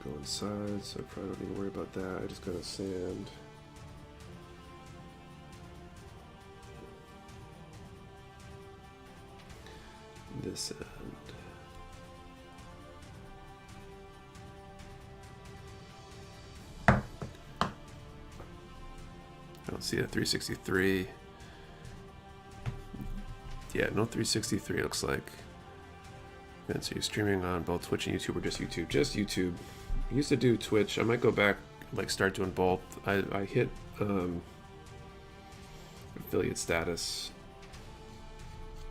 Go inside, so I probably don't need to worry about that. I just gotta sand. This end. I don't see a 363. Yeah, no 363 looks like. And so you're streaming on both Twitch and YouTube, or just YouTube? Just YouTube. I used to do Twitch. I might go back, like start doing both. I hit affiliate status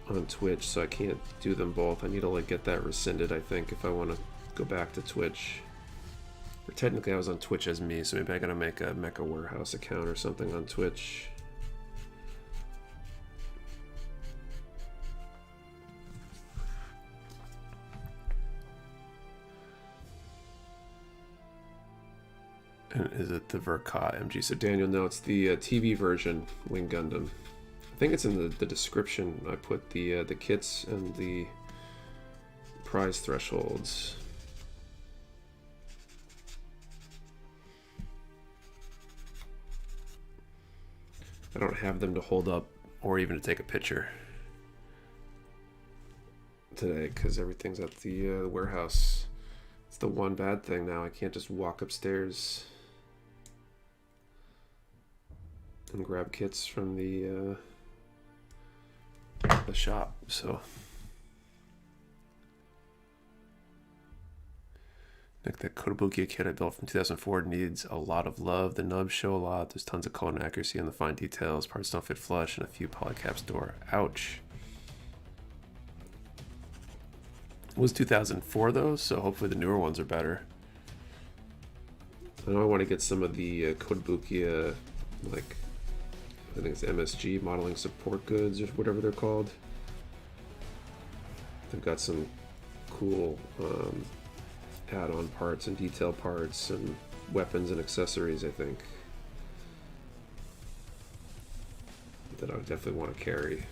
on Twitch, so I can't do them both. I need to like get that rescinded, I think, if I want to go back to Twitch. Or technically I was on Twitch as me, so maybe I gotta make a Mecha Warehouse account or something on Twitch. And is it the Verka MG? So Daniel, no, it's the TV version Wing Gundam. I think it's in the description. I put the kits and the prize thresholds. I don't have them to hold up or even to take a picture today because everything's at the warehouse. It's the one bad thing now. I can't just walk upstairs and grab kits from the shop. So Nick, that Kotobukiya kit I built from 2004 needs a lot of love. The nubs show a lot. There's tons of color and accuracy in the fine details. Parts don't fit flush, and a few polycaps door. Ouch. It was 2004 though, so hopefully the newer ones are better. I know I want to get some of the Kotobukiya, like I think it's MSG, modeling support goods or whatever they're called. They've got some cool add-on parts and detail parts and weapons and accessories, I think, that I would definitely want to carry.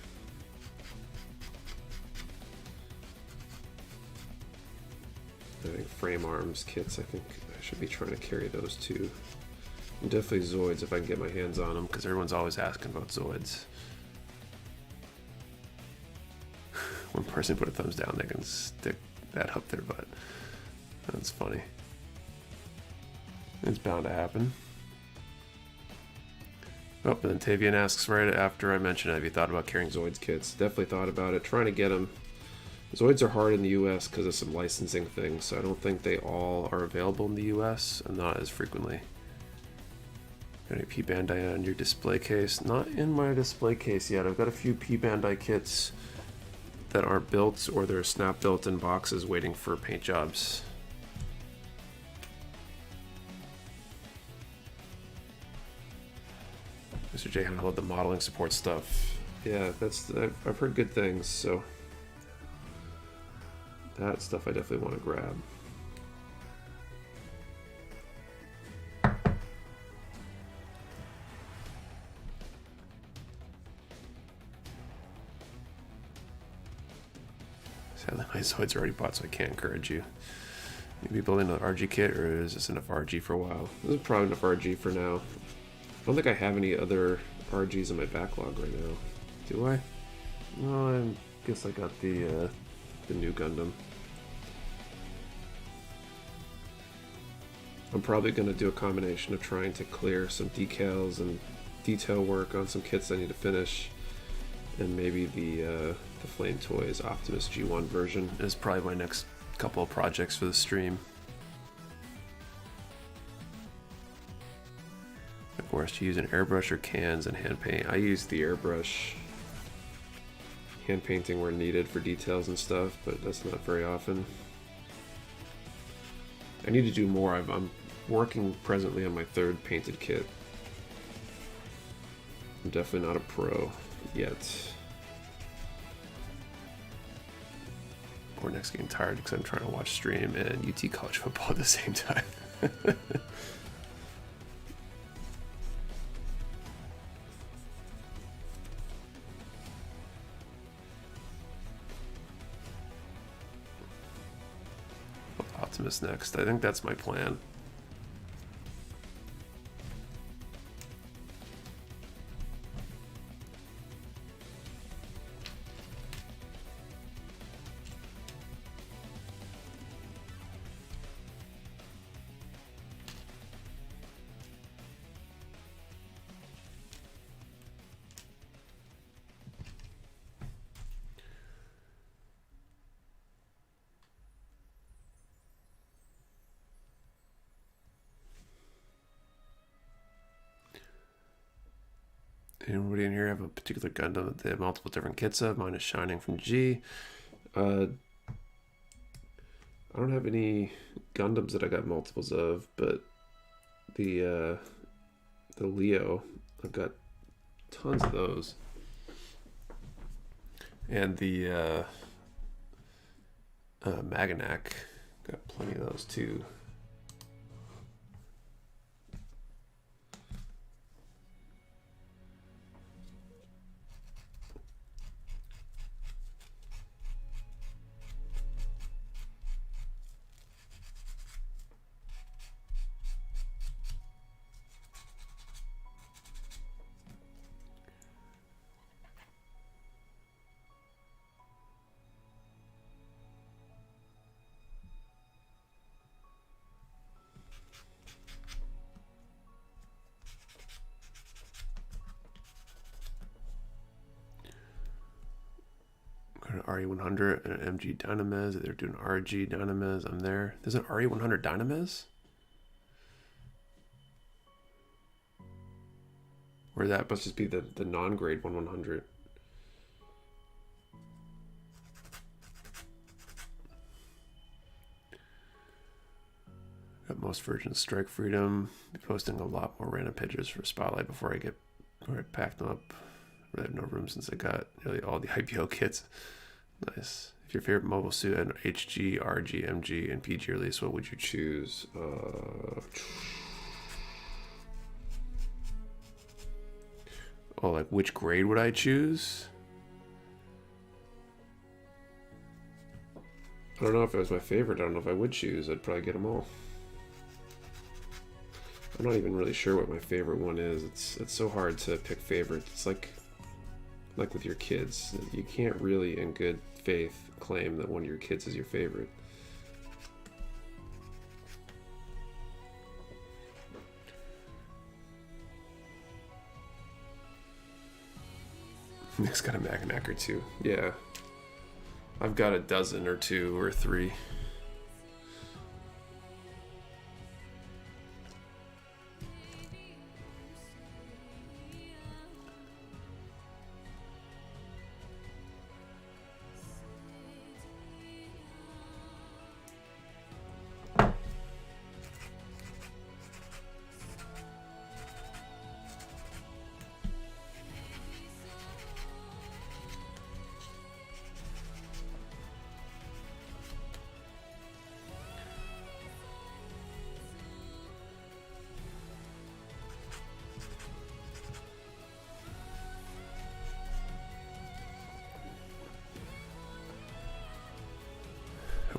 I think frame arms kits, I think I should be trying to carry those too. And definitely Zoids if I can get my hands on them, because everyone's always asking about Zoids. One person put a thumbs down, they can stick that up their butt. That's funny. It's bound to happen. Oh, and then Tavian asks right after I mention it, have you thought about carrying Zoids kits? Definitely thought about it, trying to get them. Zoids are hard in the US because of some licensing things, so I don't think they all are available in the US and not as frequently. Got any P Bandai on your display case? Not in my display case yet. I've got a few P Bandai kits that aren't built or they're snap built in boxes waiting for paint jobs. Mr. J, how about the modeling support stuff? Yeah, I've heard good things, so that stuff I definitely want to grab. Sadly, my Zoids are already bought, so I can't encourage you. Maybe building an RG kit, or is this enough RG for a while? This is probably enough RG for now. I don't think I have any other RGs in my backlog right now. Do I? No, I guess I got the new Gundam. I'm probably going to do a combination of trying to clear some decals and detail work on some kits I need to finish, and maybe the Flame Toys Optimus G1 version is probably my next couple of projects for the stream. Of course, to use an airbrush or cans and hand paint. I use the airbrush. hand painting where needed for details and stuff, but that's not very often. I need to do more. I'm working presently on my 3rd painted kit. I'm definitely not a pro yet. Or Nick's getting tired because I'm trying to watch stream and UT college football at the same time. Optimus next. I think that's my plan. Anybody in here have a particular Gundam that they have multiple different kits of? Mine is Shining from G. I don't have any Gundams that I got multiples of, but the Leo, I've got tons of those. And the Maganak, got plenty of those too. RE100 and an MG Dynamiz. They're doing RG Dynamiz. I'm there. There's an RE100 Dynamiz? Or that must just be the non-grade 1100. Got most versions of Strike Freedom. Be posting a lot more random pictures for Spotlight before I pack them up. I really have no room since I got nearly all the IPO kits. Nice. If your favorite mobile suit had an HG, RG, MG, and PG release, what would you choose? Oh, like which grade would I choose? I don't know if it was my favorite. I don't know if I would choose. I'd probably get them all. I'm not even really sure what my favorite one is. It's so hard to pick favorites. It's like with your kids. You can't really, in good faith, claim that one of your kids is your favorite. Nick's got a Magnac or two. Yeah. I've got a dozen or 2 or 3.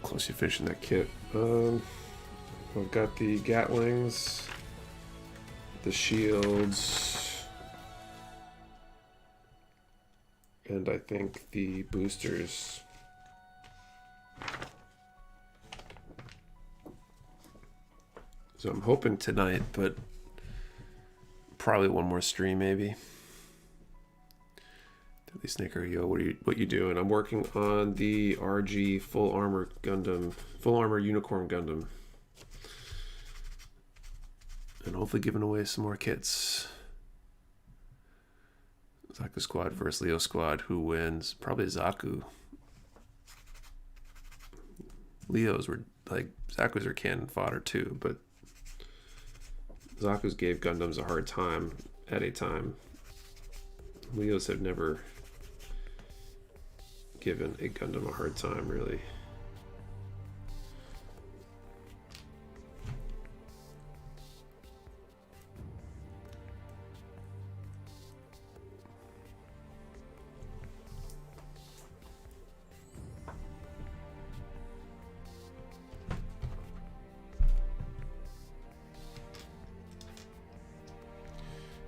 Close you finishing that kit. I've got the Gatlings, the shields, and I think the boosters. So I'm hoping tonight, but probably one more stream maybe. Snicker, yo, what you doing? I'm working on the RG full armor unicorn Gundam, and hopefully giving away some more kits. Zaku squad versus Leo squad. Who wins? Probably Zaku. Leos were like, Zaku's are cannon fodder too, but Zaku's gave Gundams a hard time at a time. Leos have never given a Gundam a hard time, really.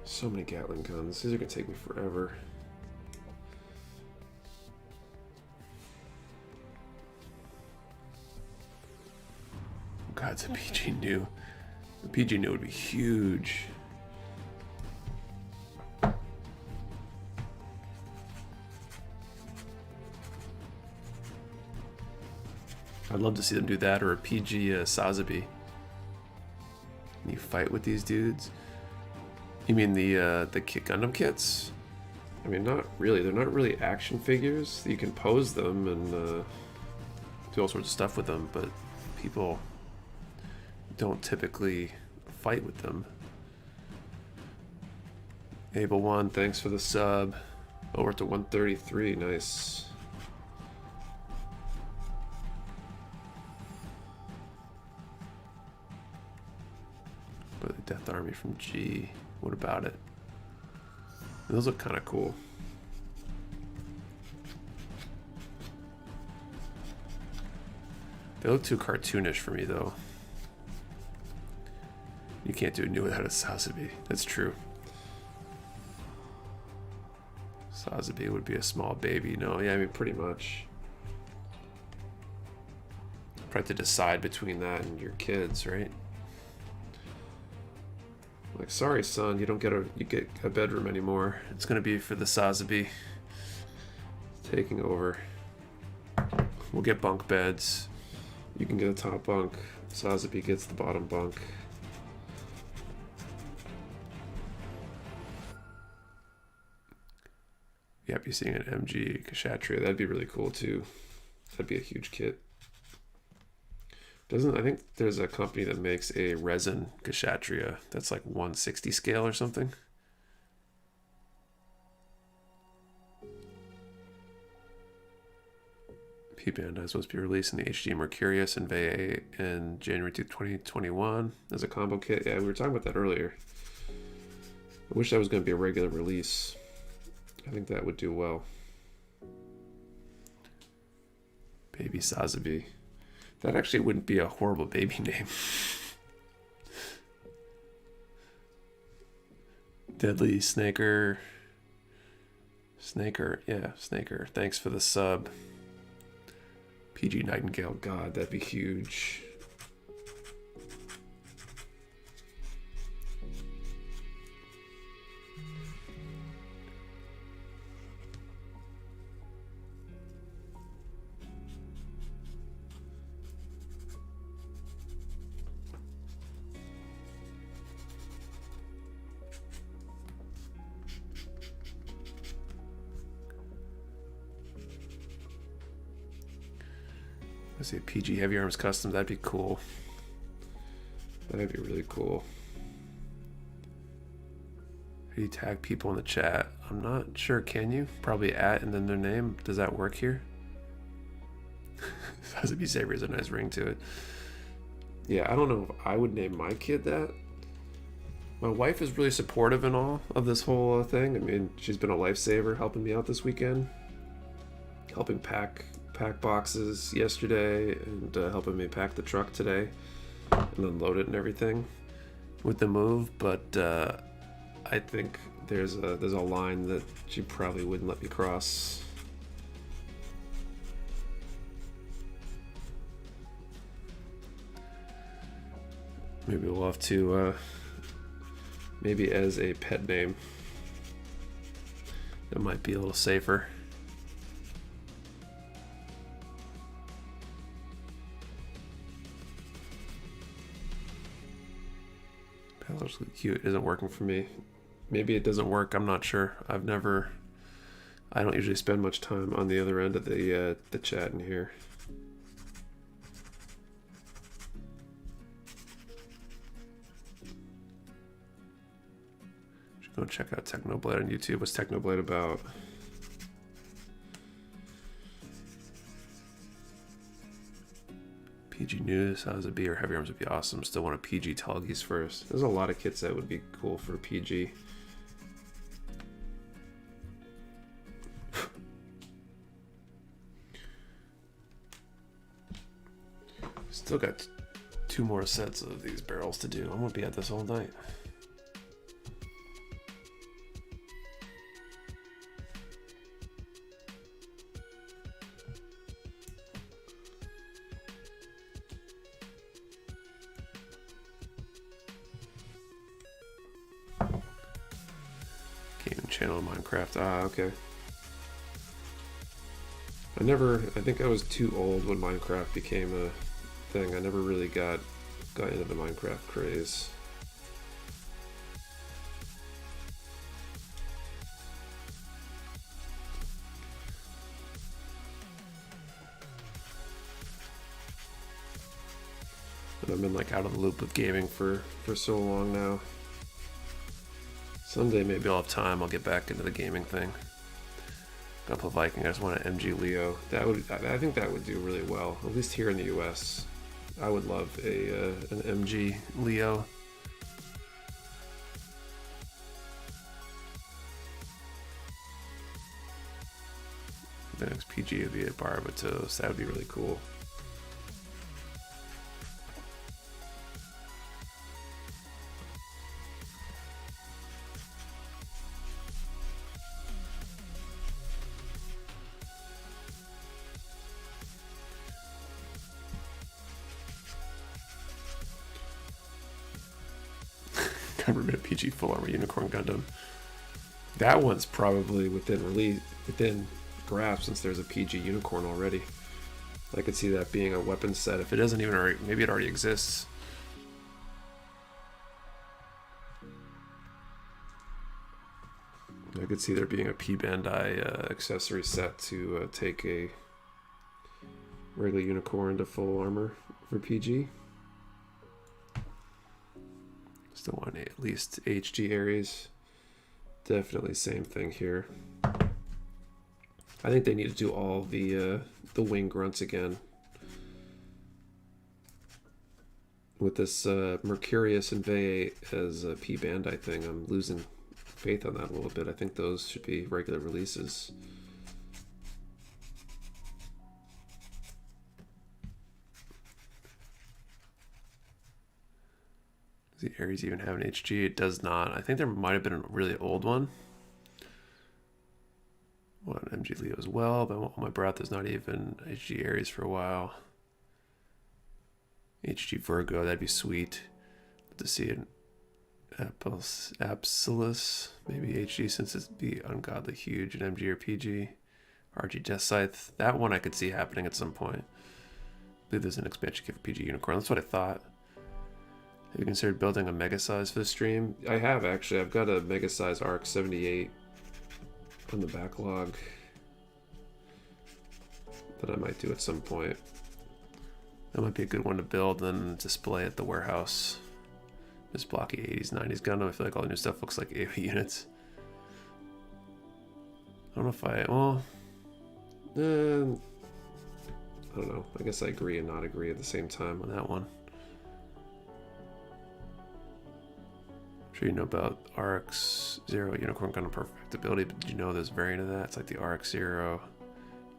So many Gatling guns. These are gonna take me forever. God, it's a PG new. The PG new would be huge. I'd love to see them do that, or a PG Sazabi. You fight with these dudes. You mean the Gundam kits? I mean, not really. They're not really action figures. You can pose them and do all sorts of stuff with them, but people don't typically fight with them. Abel 1, thanks for the sub. Over to 133, nice. But the Death Army from G. What about it? Those look kind of cool. They look too cartoonish for me, though. You can't do a new without a Sazabi. That's true. Sazabi would be a small baby. No, yeah, I mean, pretty much. Probably have to decide between that and your kids, right? Like, sorry, son, you get a bedroom anymore. It's gonna be for the Sazabi. Taking over. We'll get bunk beds. You can get a top bunk. Sazabi gets the bottom bunk. Yep, you're seeing an MG Kshatriya. That'd be really cool too. That'd be a huge kit. I think there's a company that makes a resin Kshatriya that's like 160 scale or something. P-Bandai is supposed to be released in the HD Mercurius and VA in January 2021 as a combo kit. Yeah, we were talking about that earlier. I wish that was going to be a regular release. I think that would do well. Baby Sazabi. That actually wouldn't be a horrible baby name. Deadly Snaker. Yeah, Snaker. Thanks for the sub. PG Nightingale. God, that'd be huge. Let's see, PG Heavy Arms Custom, that'd be cool. That'd be really cool. How do you tag people in the chat? I'm not sure, can you? Probably at and then their name. Does that work here? Sazabi Savery has a nice ring to it. Yeah, I don't know if I would name my kid that. My wife is really supportive and all of this whole thing. I mean, she's been a lifesaver helping me out this weekend. Helping pack boxes yesterday and helping me pack the truck today and unload it and everything with the move, but I think there's a line that she probably wouldn't let me cross. Maybe we'll have to maybe as a pet name that might be a little safer. That looks really cute. Isn't working for me. maybe it doesn't work. I'm not sure. I don't usually spend much time on the other end of the chat in here. Should go check out Technoblade on YouTube. What's Technoblade about? PG News, how does it be? Or Heavy Arms would be awesome. Still want a PG Tallgeese first. There's a lot of kits that would be cool for PG. Still got 2 more sets of these barrels to do. I'm gonna be at this all night. Gaming channel Minecraft. Ah, okay. I think I was too old when Minecraft became a thing. I never really got into the Minecraft craze. And I've been like out of the loop with gaming for so long now. Someday maybe I'll have time. I'll get back into the gaming thing. Gonna play Viking. I just want an MG Leo. I think that would do really well, at least here in the US. I would love an MG Leo. The next PG would be a Barbatos. That would be really cool. Never been a PG full armor unicorn Gundam. That one's probably within grasp, since there's a PG unicorn already. I could see that being a weapon set. If it doesn't even already, maybe it already exists. I could see there being a P Bandai accessory set to take a regular unicorn to full armor for PG. Still want at least HG Ares. Definitely same thing here. I think they need to do all the wing grunts again. With this Mercurius and V8 as a P Bandai thing, I'm losing faith on that a little bit. I think those should be regular releases. Does the Ares even have an HG? It does not. I think there might have been a really old one. Well, an MG Leo as well, but my breath is not even HG Ares for a while. HG Virgo, that'd be sweet to see an Absolus, maybe HG since it'd be ungodly huge, an MG or PG. RG Deathscythe, that one I could see happening at some point. I believe there's an expansion kit for PG Unicorn, that's what I thought. Have you considered building a mega size for the stream? I have actually, I've got a mega size ARC 78 on the backlog that I might do at some point. That might be a good one to build and display at the warehouse. This blocky 80s, 90s Gundam. I feel like all the new stuff looks like AoE units. I don't know if I don't know. I guess I agree and not agree at the same time on that one. I'm sure you know about RX 0 Unicorn Gundam Perfectibility, but did you know there's a variant of that? It's like the RX 0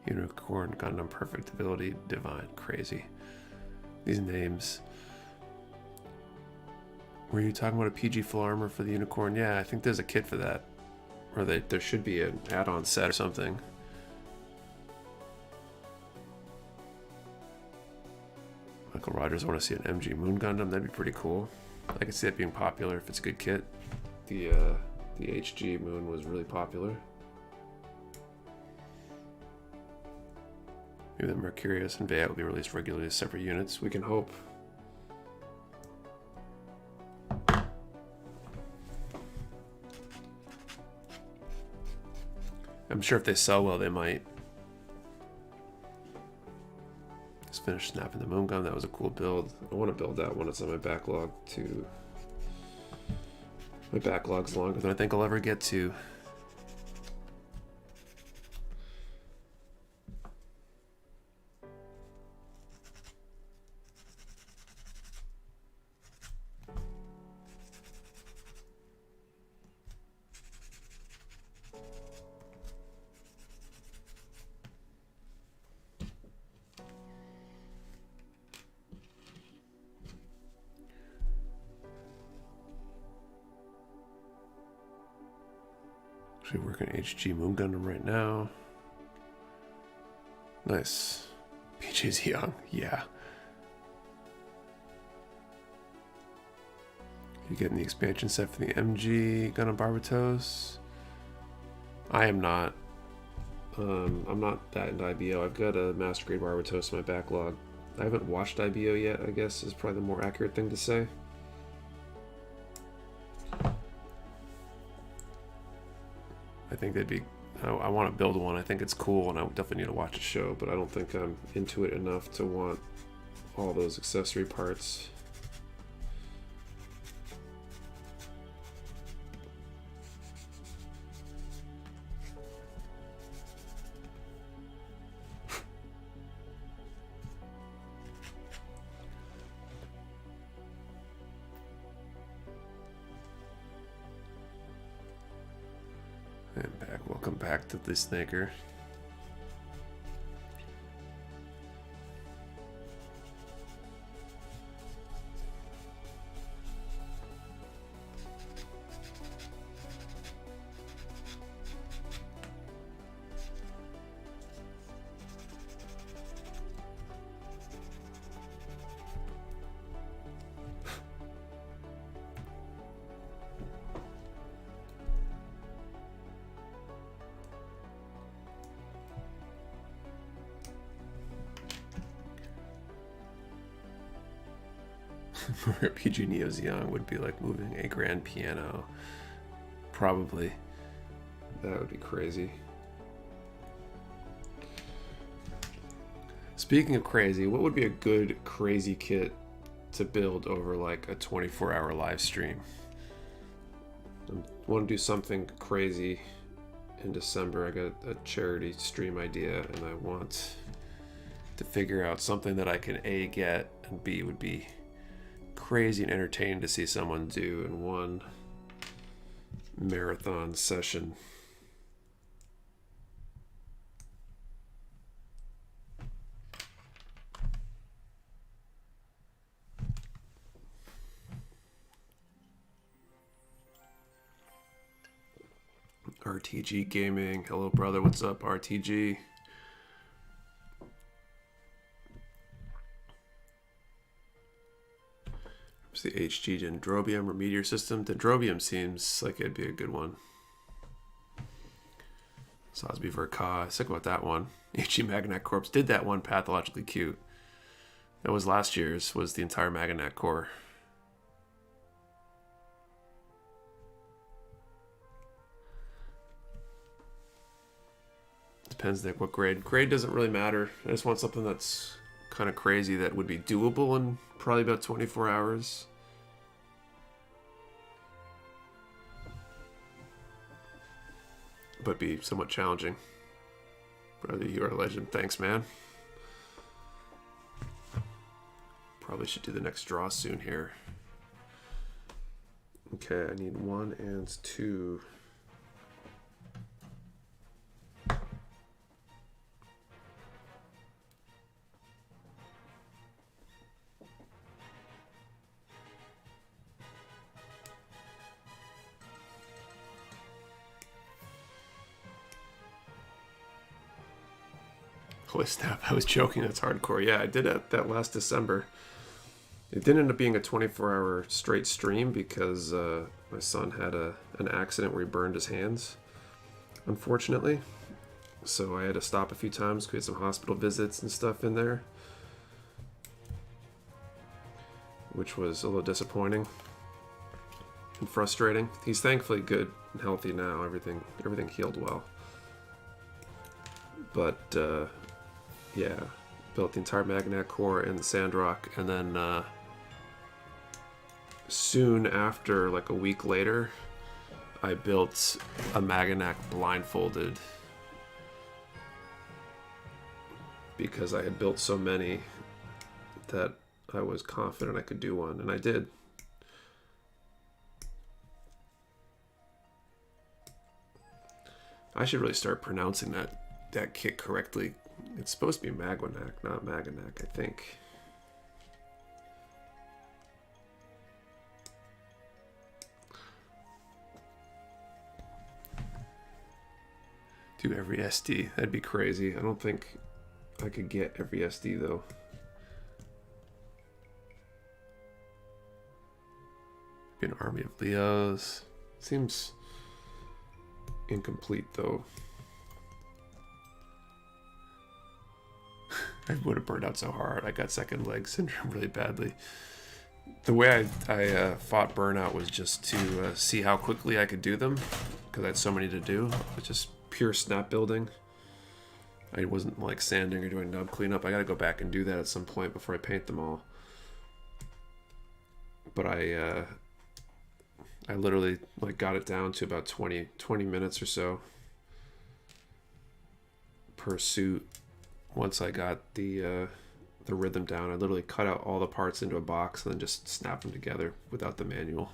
Unicorn Gundam Perfectibility Divine. Crazy. These names. Were you talking about a PG full armor for the Unicorn? Yeah, I think there's a kit for that. Or there should be an add-on set or something. Michael Rogers, I want to see an MG Moon Gundam. That'd be pretty cool. I could see that being popular if it's a good kit. The HG Moon was really popular. Maybe the Mercurius and V8 will be released regularly as separate units. We can hope. I'm sure if they sell well, they might. Just finished snapping the moon gun. That was a cool build. I want to build that one. It's on my backlog too. My backlog's longer than I think I'll ever get to. Actually working HG Moon Gundam right now. Nice. PJ's young, yeah. You getting the expansion set for the MG Gundam Barbatos? I am not. I'm not that into IBO. I've got a Master Grade Barbatos in my backlog. I haven't watched IBO yet, I guess is probably the more accurate thing to say. I think they'd be... I want to build one. I think it's cool, and I definitely need to watch a show, but I don't think I'm into it enough to want all those accessory parts. And back. Welcome back to the Snaker. PG Neo's young would be like moving a grand piano. Probably. That would be crazy. Speaking of crazy, what would be a good crazy kit to build over like a 24-hour live stream? I want to do something crazy in December. I got a charity stream idea, and I want to figure out something that I can A, get, and B, would be crazy and entertaining to see someone do in one marathon session. RTG Gaming. Hello, brother. What's up, RTG? It's the HG Dendrobium or Meteor System. Dendrobium seems like it'd be a good one. Sosby Verka. Sick about that one. HG Magnac Corps did that one pathologically cute. That was last year's, was the entire Magnac Corps. Depends, Nick, what grade. Grade doesn't really matter. I just want something that's kind of crazy that would be doable in probably about 24 hours. But be somewhat challenging. Brother, you are a legend. Thanks, man. Probably should do the next draw soon here. Okay, I need 1 and 2. Holy snap, I was joking, that's hardcore. Yeah, I did that last December. It didn't end up being a 24-hour straight stream because my son had an accident where he burned his hands, unfortunately. So I had to stop a few times, we had some hospital visits and stuff in there, which was a little disappointing and frustrating. He's thankfully good and healthy now. Everything healed well. But yeah, built the entire Magnac core and the Sandrock, and then soon after, like a week later, I built a Magnac blindfolded because I had built so many that I was confident I could do one, and I did. I should really start pronouncing that kit correctly. It's supposed to be Magwanac, not Maganac, I think. Do every SD. That'd be crazy. I don't think I could get every SD though. Be an army of Leos. Seems incomplete though. I would have burned out so hard. I got second leg syndrome really badly. The way I fought burnout was just to see how quickly I could do them, because I had so many to do. It was just pure snap building. I wasn't like sanding or doing nub cleanup. I gotta go back and do that at some point before I paint them all. But I literally like got it down to about 20 minutes or so per suit. Once I got the rhythm down, I literally cut out all the parts into a box and then just snap them together without the manual.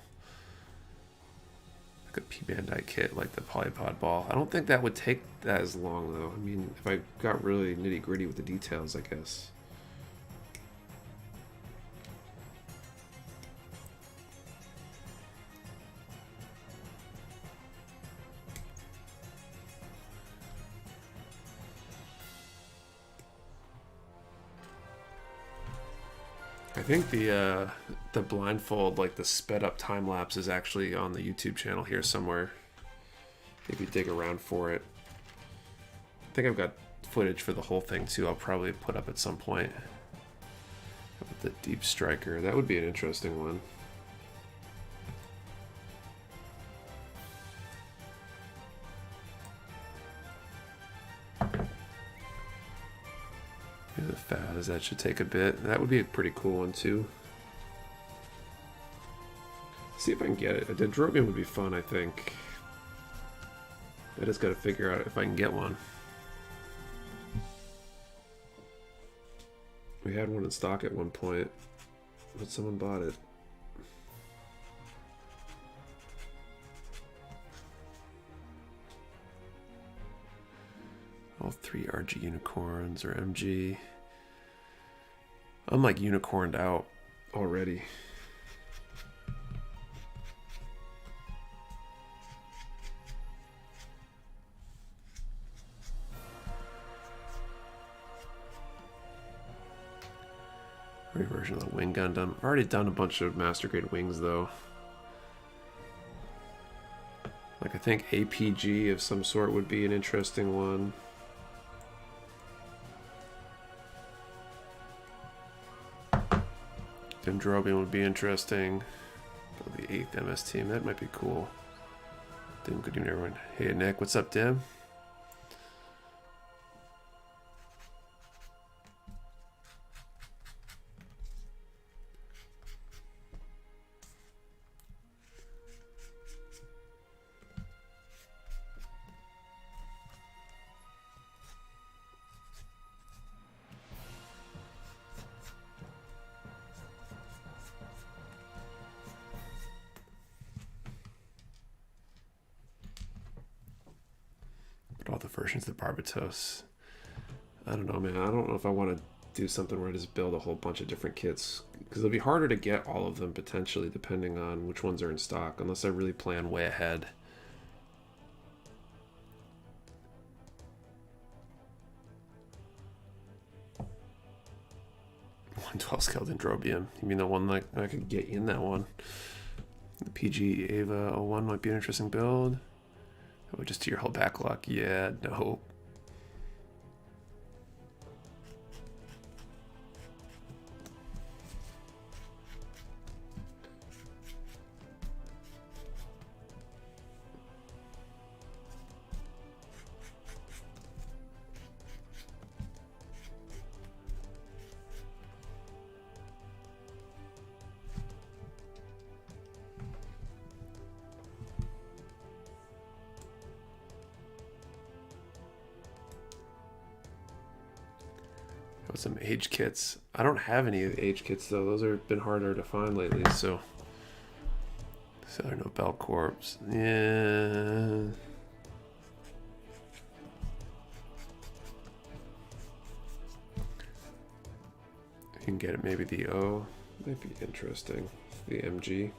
Like a P-Bandai kit, like the Polypod ball. I don't think that would take that as long though. I mean, if I got really nitty gritty with the details, I guess. I think the blindfold, like the sped up time lapse, is actually on the YouTube channel here somewhere. If you dig around for it. I think I've got footage for the whole thing too. I'll probably put up at some point. With the Deep Striker, that would be an interesting one. The Phas, that should take a bit. That would be a pretty cool one too. See if I can get it. A Dendrobium would be fun, I think. I just gotta figure out if I can get one. We had one in stock at one point, but someone bought it. All three RG unicorns or MG. I'm like unicorned out already. Reversion of the Wing Gundam. I've already done a bunch of master grade wings though. Like I think APG of some sort would be an interesting one. Dendrobium would be interesting. The 8th MS team, that might be cool. Dim, good evening everyone. Hey Nick, what's up Dim? All the versions of Barbatos. I don't know, man. I don't know if I want to do something where I just build a whole bunch of different kits, because it'll be harder to get all of them potentially depending on which ones are in stock, unless I really plan way ahead. 112 scale Dendrobium. You mean the one that I could get in that one? The PG Ava 01 might be an interesting build. Oh, just to your whole backlog. Yeah, no. some age kits. I don't have any age kits though. Those have been harder to find lately. So no Bell Corps. Yeah. You can get it. Maybe the O might be interesting. The MG.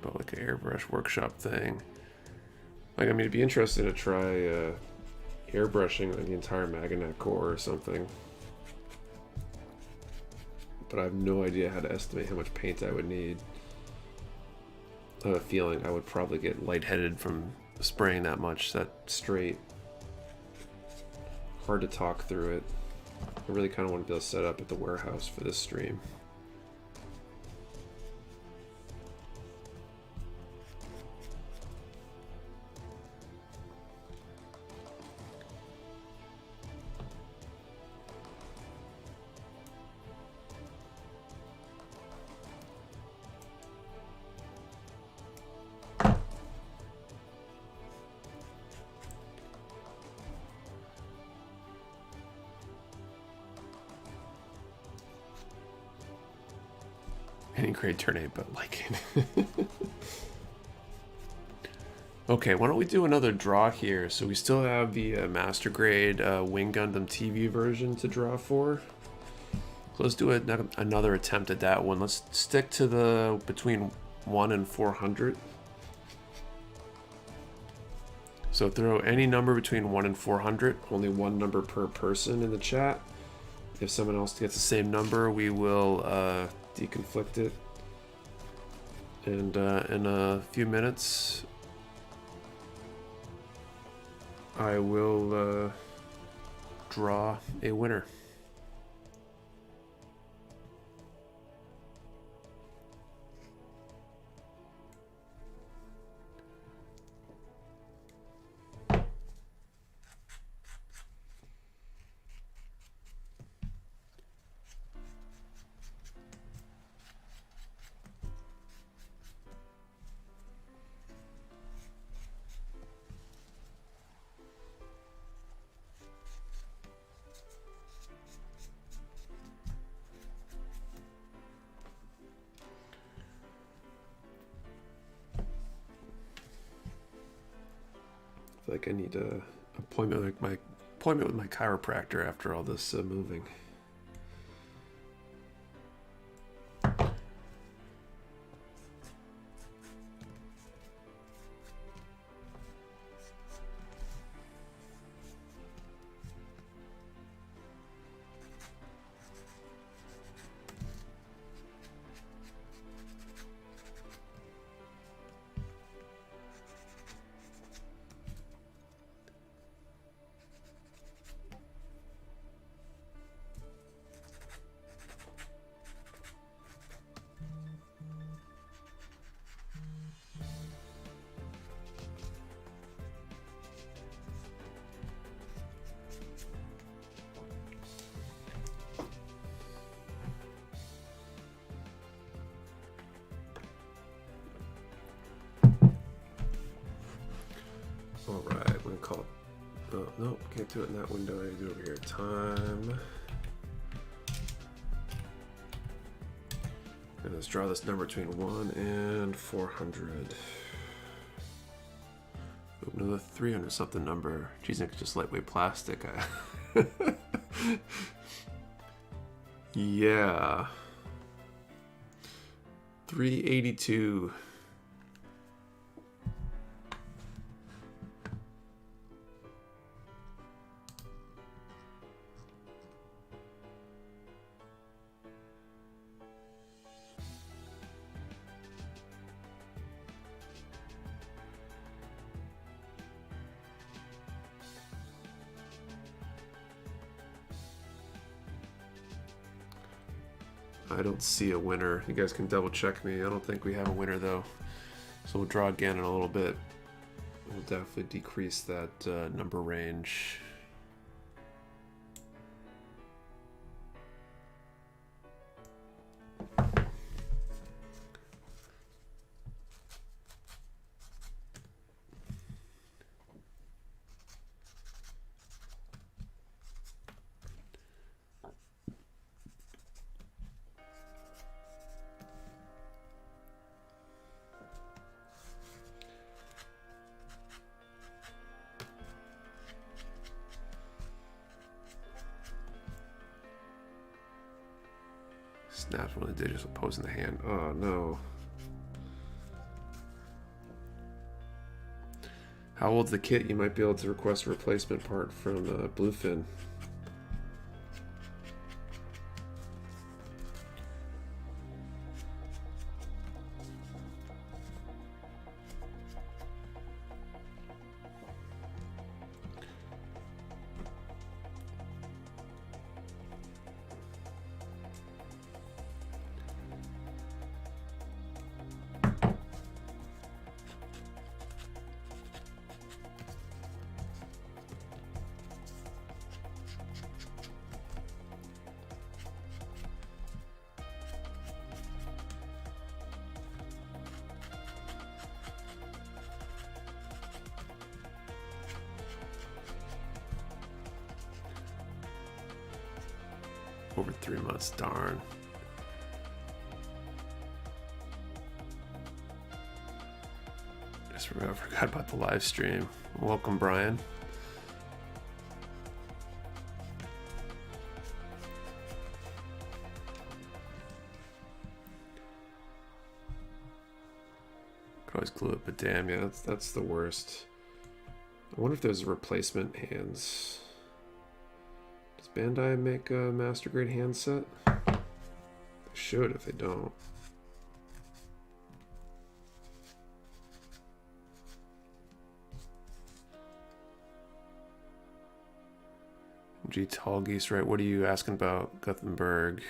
But like an airbrush workshop thing. Like, I mean, it'd be interesting to try airbrushing like the entire Maganet core or something. But I have no idea how to estimate how much paint I would need. I have a feeling I would probably get lightheaded from spraying that much, that straight. Hard to talk through it. I really kind of want to be able to set up at the warehouse for this stream. Any grade turn 8, but like it. Okay, why don't we do another draw here? So we still have the master grade Wing Gundam TV version to draw for. So let's do another attempt at that one. Let's stick to the between 1 and 400. So throw any number between 1 and 400. Only one number per person in the chat. If someone else gets the same number, we will deconflict it. And in a few minutes, I will draw a winner. Like I need a appointment, like my appointment with my chiropractor after all this moving. Alright, I'm gonna call it. Oh, nope, can't do it in that window. I do it over here. Time. And let's draw this number between 1 and 400. Oop, another 300 something number. Geez, it's just lightweight plastic. Yeah. 382. I don't see a winner. You guys can double check me. I don't think we have a winner though. So we'll draw again in a little bit. We'll definitely decrease that number range. Snaps one of the digits opposing the hand. Oh no. How old's the kit? You might be able to request a replacement part from Bluefin. Over 3 months, darn. I forgot about the live stream. Welcome, Brian. Could always glue it, but damn, yeah, that's the worst. I wonder if there's replacement hands. Does Bandai make a master grade hand set? They should if they don't. G Tallgeese, right? What are you asking about, Gothenburg?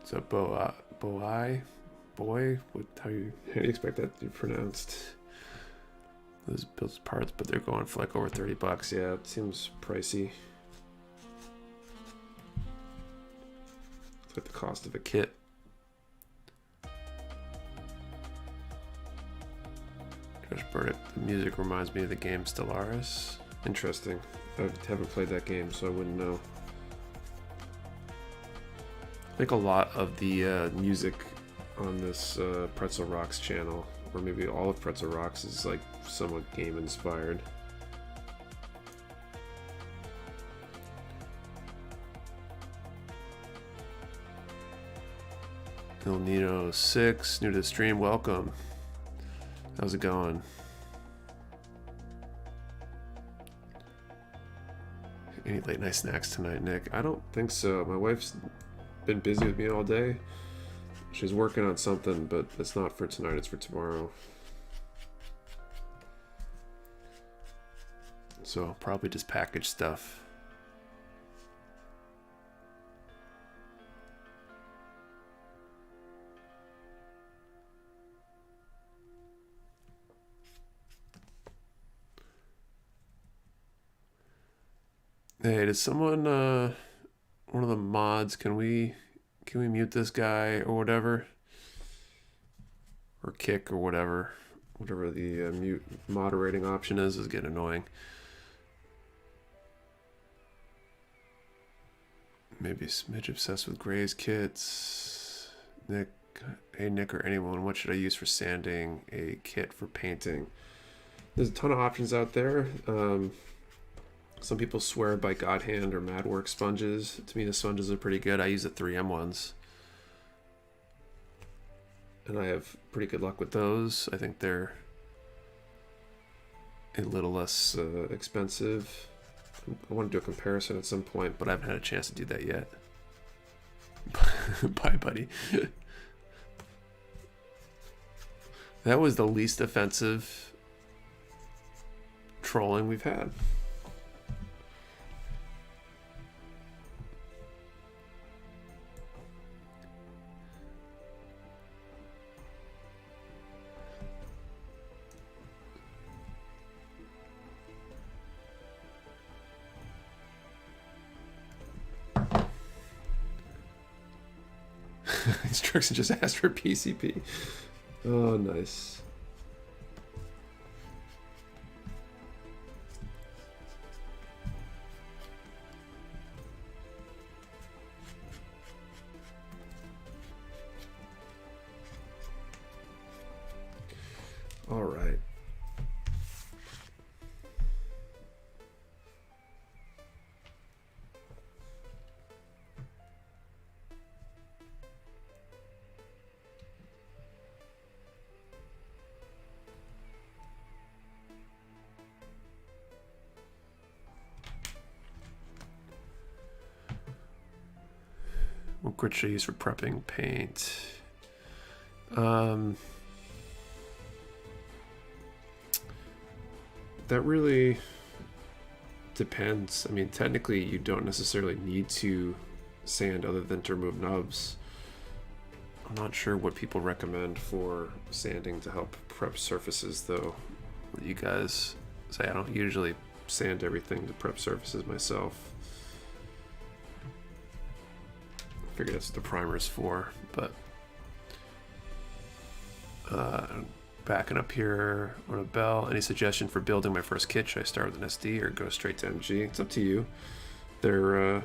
So Boy? How do you expect that to be pronounced? Those builds parts, but they're going for like over 30 bucks. Yeah, it seems pricey. It's like the cost of a kit. Josh Burnett, the music reminds me of the game Stellaris. Interesting. I haven't played that game, so I wouldn't know. I think a lot of the music on this Pretzel Rocks channel, or maybe all of Pretzel Rocks, is like somewhat game inspired. El Nino 6, new to the stream, welcome. How's it going? Any late night snacks tonight, Nick? I don't think so. My wife's been busy with me all day. She's working on something, but it's not for tonight, it's for tomorrow. So I'll probably just package stuff. Hey, does someone, one of the mods, can we mute this guy or whatever? Or kick or whatever. Whatever the mute moderating option is getting annoying. Maybe a smidge obsessed with Gray's kits. Nick, hey Nick or anyone, what should I use for sanding a kit for painting? There's a ton of options out there. Some people swear by God Hand or Madwork sponges. To me, the sponges are pretty good. I use the 3M ones. And I have pretty good luck with those. I think they're a little less expensive. I want to do a comparison at some point, but I haven't had a chance to do that yet. Bye, buddy. That was the least offensive trolling we've had. Instruction just asked for PCP. Oh, nice. All right. What grit should I use for prepping paint? That really depends. I mean, technically you don't necessarily need to sand other than to remove nubs. I'm not sure what people recommend for sanding to help prep surfaces though. What you guys say? I don't usually sand everything to prep surfaces myself. I figured that's what the primer is for, but backing up here on a bell. Any suggestion for building my first kit? Should I start with an SD or go straight to MG? It's up to you. There,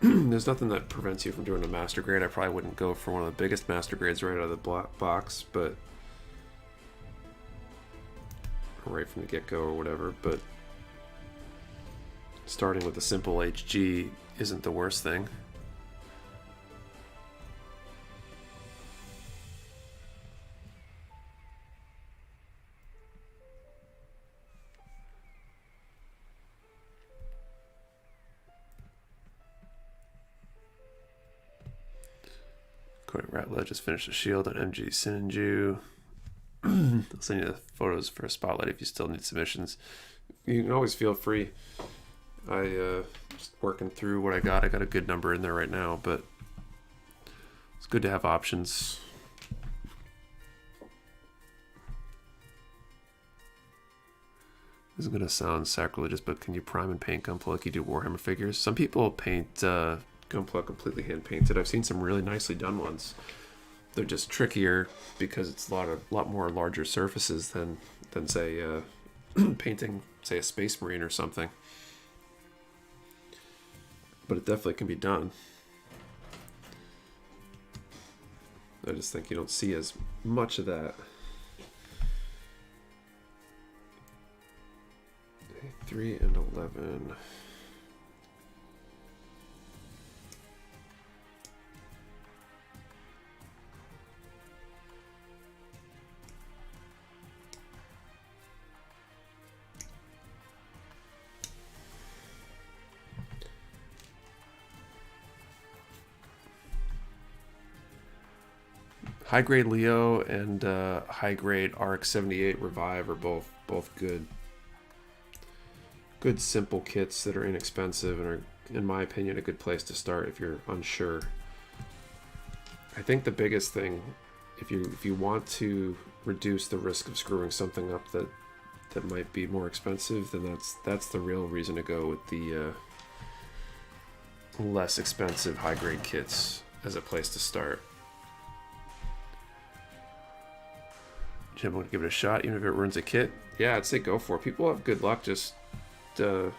there's nothing that prevents you from doing a master grade. I probably wouldn't go for one of the biggest master grades right out of the box, but right from the get-go or whatever. But starting with a simple HG isn't the worst thing. Cody Rattler just finished a shield on MG Sinju. I'll send you the photos for a spotlight if you still need submissions. You can always feel free. Just working through what I got. I got a good number in there right now, but it's good to have options. This is gonna sound sacrilegious, but can you prime and paint Gunpla like you do Warhammer figures? Some people paint Gunpla completely hand painted. I've seen some really nicely done ones. They're just trickier because it's a lot more larger surfaces than say painting, say, a Space Marine or something. But it definitely can be done. I just think you don't see as much of that. 3 and 11. High grade Leo and high grade RX-78 Revive are both good. Good simple kits that are inexpensive and are, in my opinion, a good place to start if you're unsure. I think the biggest thing, if you want to reduce the risk of screwing something up that might be more expensive, then that's the real reason to go with the less expensive high grade kits as a place to start. Jim, want to give it a shot, even if it ruins a kit? Yeah, I'd say go for it. People have good luck. Just, do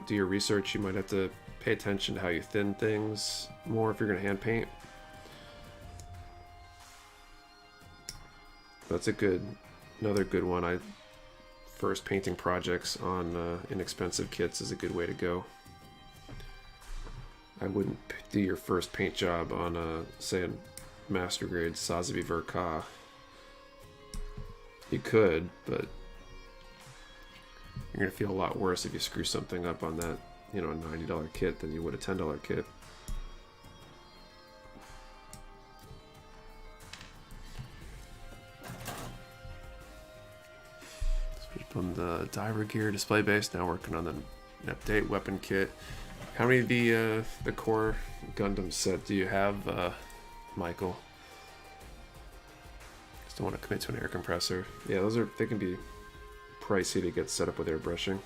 your research. You might have to pay attention to how you thin things more if you're going to hand paint. That's another good one. First painting projects on inexpensive kits is a good way to go. I wouldn't do your first paint job on say a master grade Sazabi Verka. You could, but you're gonna feel a lot worse if you screw something up on that, $90 kit than you would a $10 kit. Switch from the diver gear display base. Now working on the update weapon kit. How many of the core Gundam set do you have, Michael? Don't want to commit to an air compressor. Yeah, they can be pricey to get set up with airbrushing.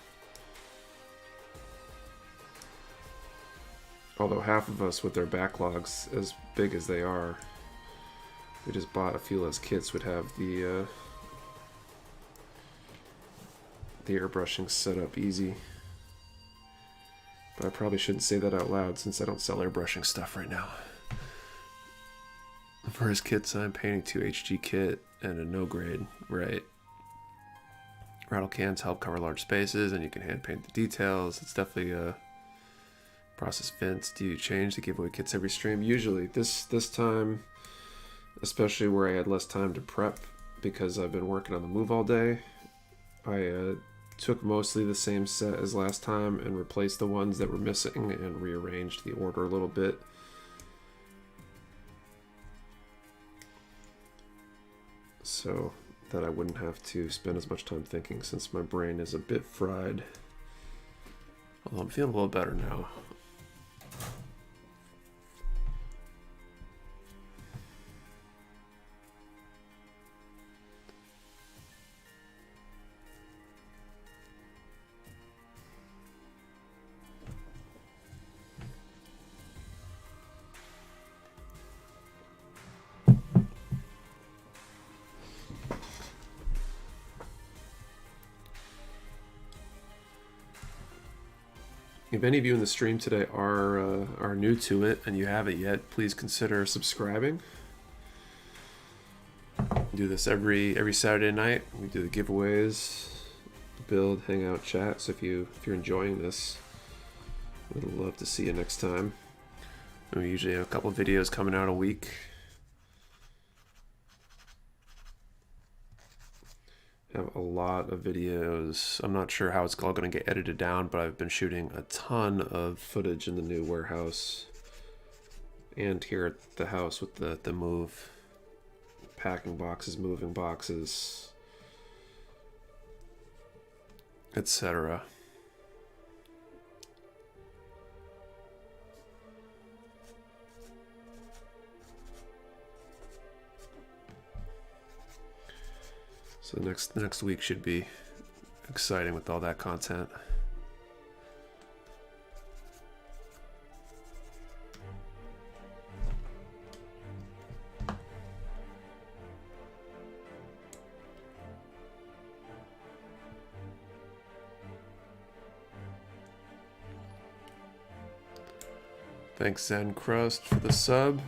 Although half of us with their backlogs as big as they are, we just bought a few less kits, would have the airbrushing set up easy. But I probably shouldn't say that out loud since I don't sell airbrushing stuff right now. For his kits, I'm painting 2 HG kit and a no grade, right? Rattle cans help cover large spaces and you can hand paint the details. It's definitely a process. Vince, do you change the giveaway kits every stream? Usually. This time, especially where I had less time to prep because I've been working on the move all day, I took mostly the same set as last time and replaced the ones that were missing and rearranged the order a little bit. So that I wouldn't have to spend as much time thinking, since my brain is a bit fried. Although I'm feeling a little better now. If any of you in the stream today are new to it and you haven't yet, please consider subscribing. We do this every Saturday night. We do the giveaways, build, hangout, chat. So if you're enjoying this, we'd love to see you next time. And we usually have a couple videos coming out a week. Have a lot of videos. I'm not sure how it's all going to get edited down, but I've been shooting a ton of footage in the new warehouse and here at the house with the move, packing boxes, moving boxes, etc. So next week should be exciting with all that content. Thanks Zen Crust for the sub.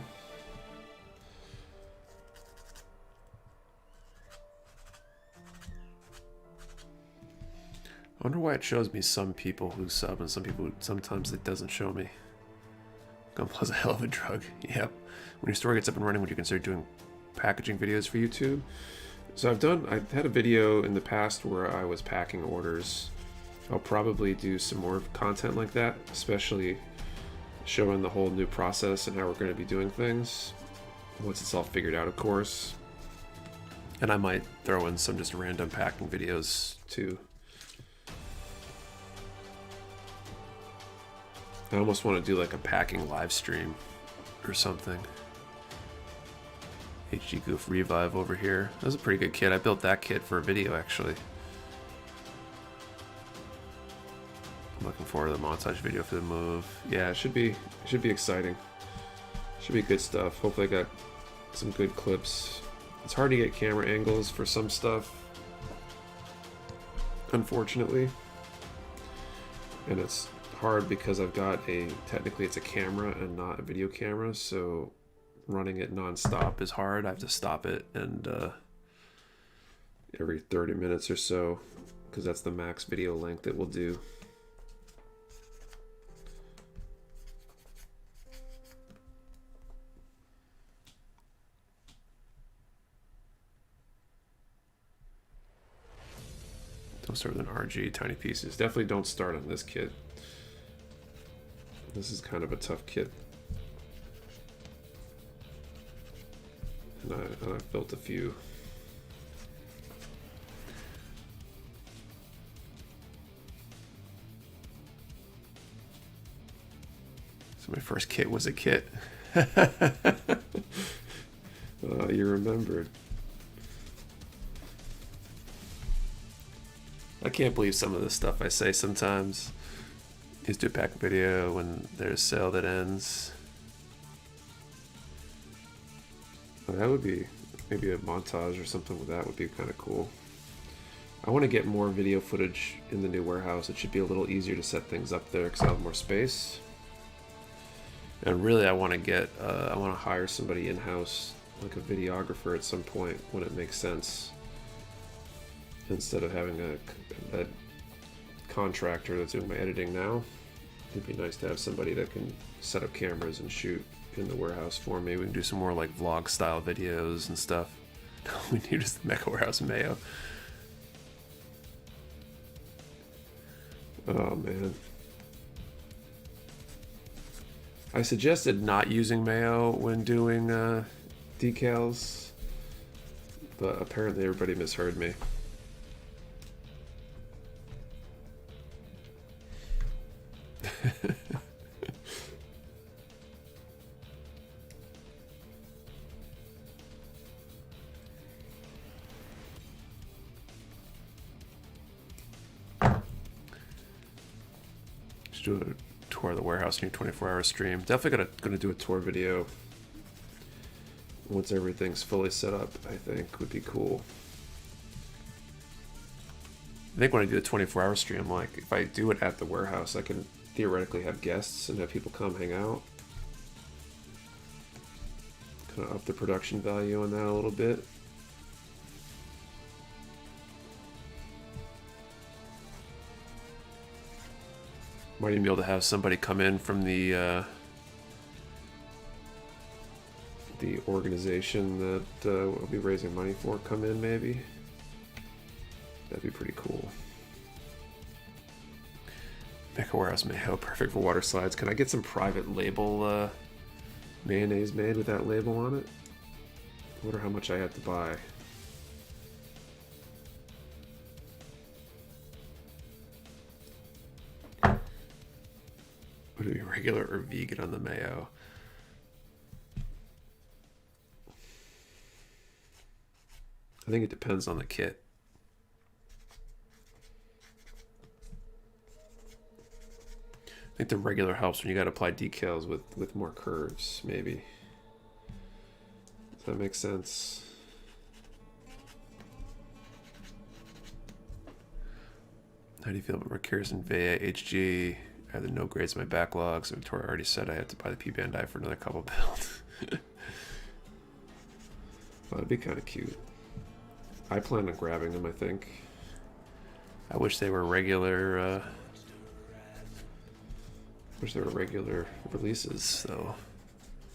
I wonder why it shows me some people who sub and some people who sometimes it doesn't show me. Gundam is a hell of a drug. Yep. When your store gets up and running, would you consider doing packaging videos for YouTube? So I've had a video in the past where I was packing orders. I'll probably do some more content like that, especially showing the whole new process and how we're going to be doing things once it's all figured out, of course. And I might throw in some just random packing videos too. I almost want to do like a packing live stream or something. HG Goof Revive over here. That was a pretty good kit. I built that kit for a video actually. I'm looking forward to the montage video for the move. Yeah, it should be exciting. Should be good stuff. Hopefully I got some good clips. It's hard to get camera angles for some stuff, unfortunately. And it's hard because I've got technically it's a camera and not a video camera, so running it non-stop is hard. I have to stop it and every 30 minutes or so, because that's the max video length it will do. Don't start with an RG, tiny pieces. Definitely don't start on this kit. This is kind of a tough kit. And I've built a few. So my first kit was a kit. You remembered. I can't believe some of the stuff I say sometimes. Used to do a pack video when there's a sale that ends. Well, that would be maybe a montage or something with that would be kind of cool. I want to get more video footage in the new warehouse. It should be a little easier to set things up there because I have more space. And really I want to hire somebody in-house, like a videographer at some point when it makes sense. Instead of having that contractor that's doing my editing now. It'd be nice to have somebody that can set up cameras and shoot in the warehouse for me. We can do some more like vlog style videos and stuff. We need just the Mecha Warehouse mayo. Oh man. I suggested not using mayo when doing decals, but apparently everybody misheard me. Just do a tour of the warehouse in your 24-hour stream. Definitely gonna do a tour video once everything's fully set up. I think would be cool. I think when I do a 24-hour stream, like if I do it at the warehouse, I can theoretically have guests and have people come hang out. Kind of up the production value on that a little bit. Might even be able to have somebody come in from the organization that we'll be raising money for come in maybe. That'd be pretty cool. Mecha Warehouse mayo, perfect for water slides. Can I get some private label mayonnaise made with that label on it? I wonder how much I have to buy. Would it be regular or vegan on the mayo? I think it depends on the kit. I think the regular helps when you gotta apply decals with more curves, maybe. Does that make sense? How do you feel about Mercurius and Vea HG? I have the no grades in my backlog, so Victoria already said I had to buy the P Bandai for another couple builds. Well, that'd be kind of cute. I plan on grabbing them, I think. I wish they were regular. Wish they were regular releases, though.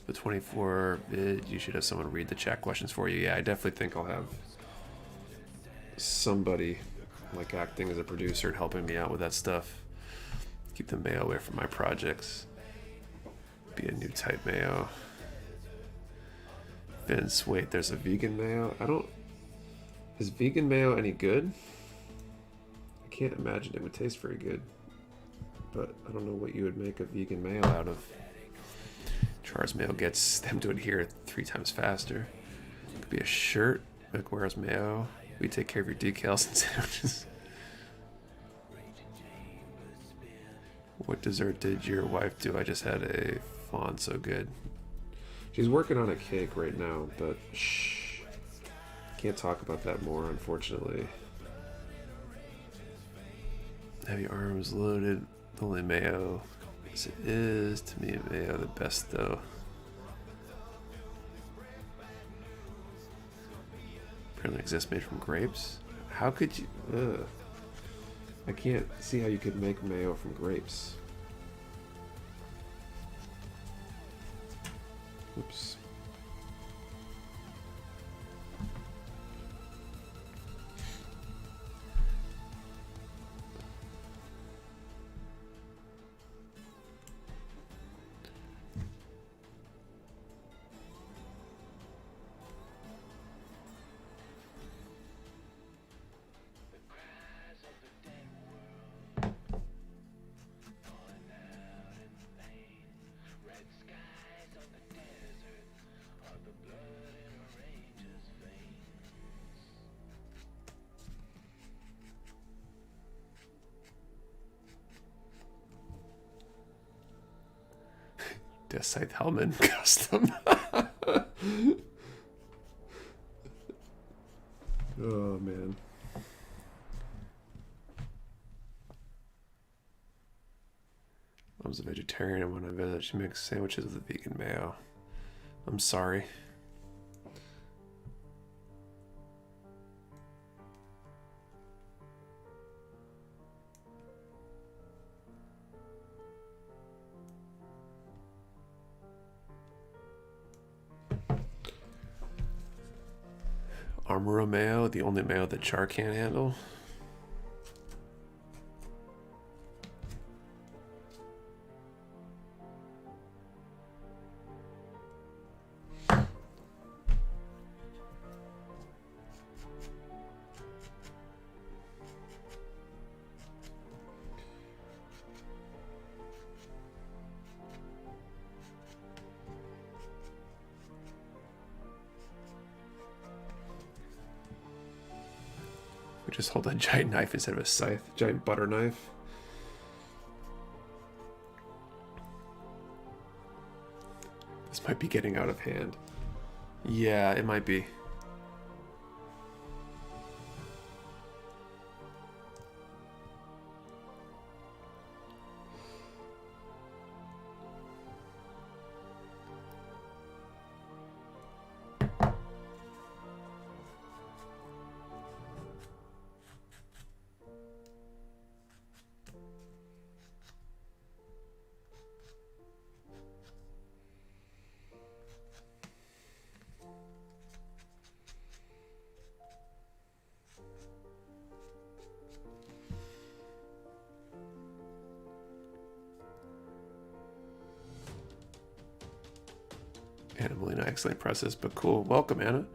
The 24 vid, you should have someone read the chat questions for you. Yeah, I definitely think I'll have somebody like acting as a producer and helping me out with that stuff. Keep the mayo away from my projects. Be a new type mayo. Vince, wait, there's a vegan mayo? Is vegan mayo any good? I can't imagine it would taste very good. But I don't know what you would make a vegan mayo out of. Char's mayo gets them to adhere 3 times faster. Could be a shirt, like where's mayo? We take care of your decals and sandwiches. What dessert did your wife do? I just had a flan, so good. She's working on a cake right now, but shh. Can't talk about that more, unfortunately. Have your arms loaded? Only mayo. Yes, it is. To me, mayo the best, though. Apparently exists made from grapes. How could you? I can't see how you could make mayo from grapes. Oops. Deathscythe Hellman custom. Oh man. Mom's a vegetarian, and when I visit, she makes sandwiches with a vegan mayo. I'm sorry. Armuro mayo, the only mayo that Char can't handle. Just hold a giant knife instead of a scythe. Giant butter knife. This might be getting out of hand. Yeah, it might be. Anna Molina, excellent process, but cool. Welcome, Anna.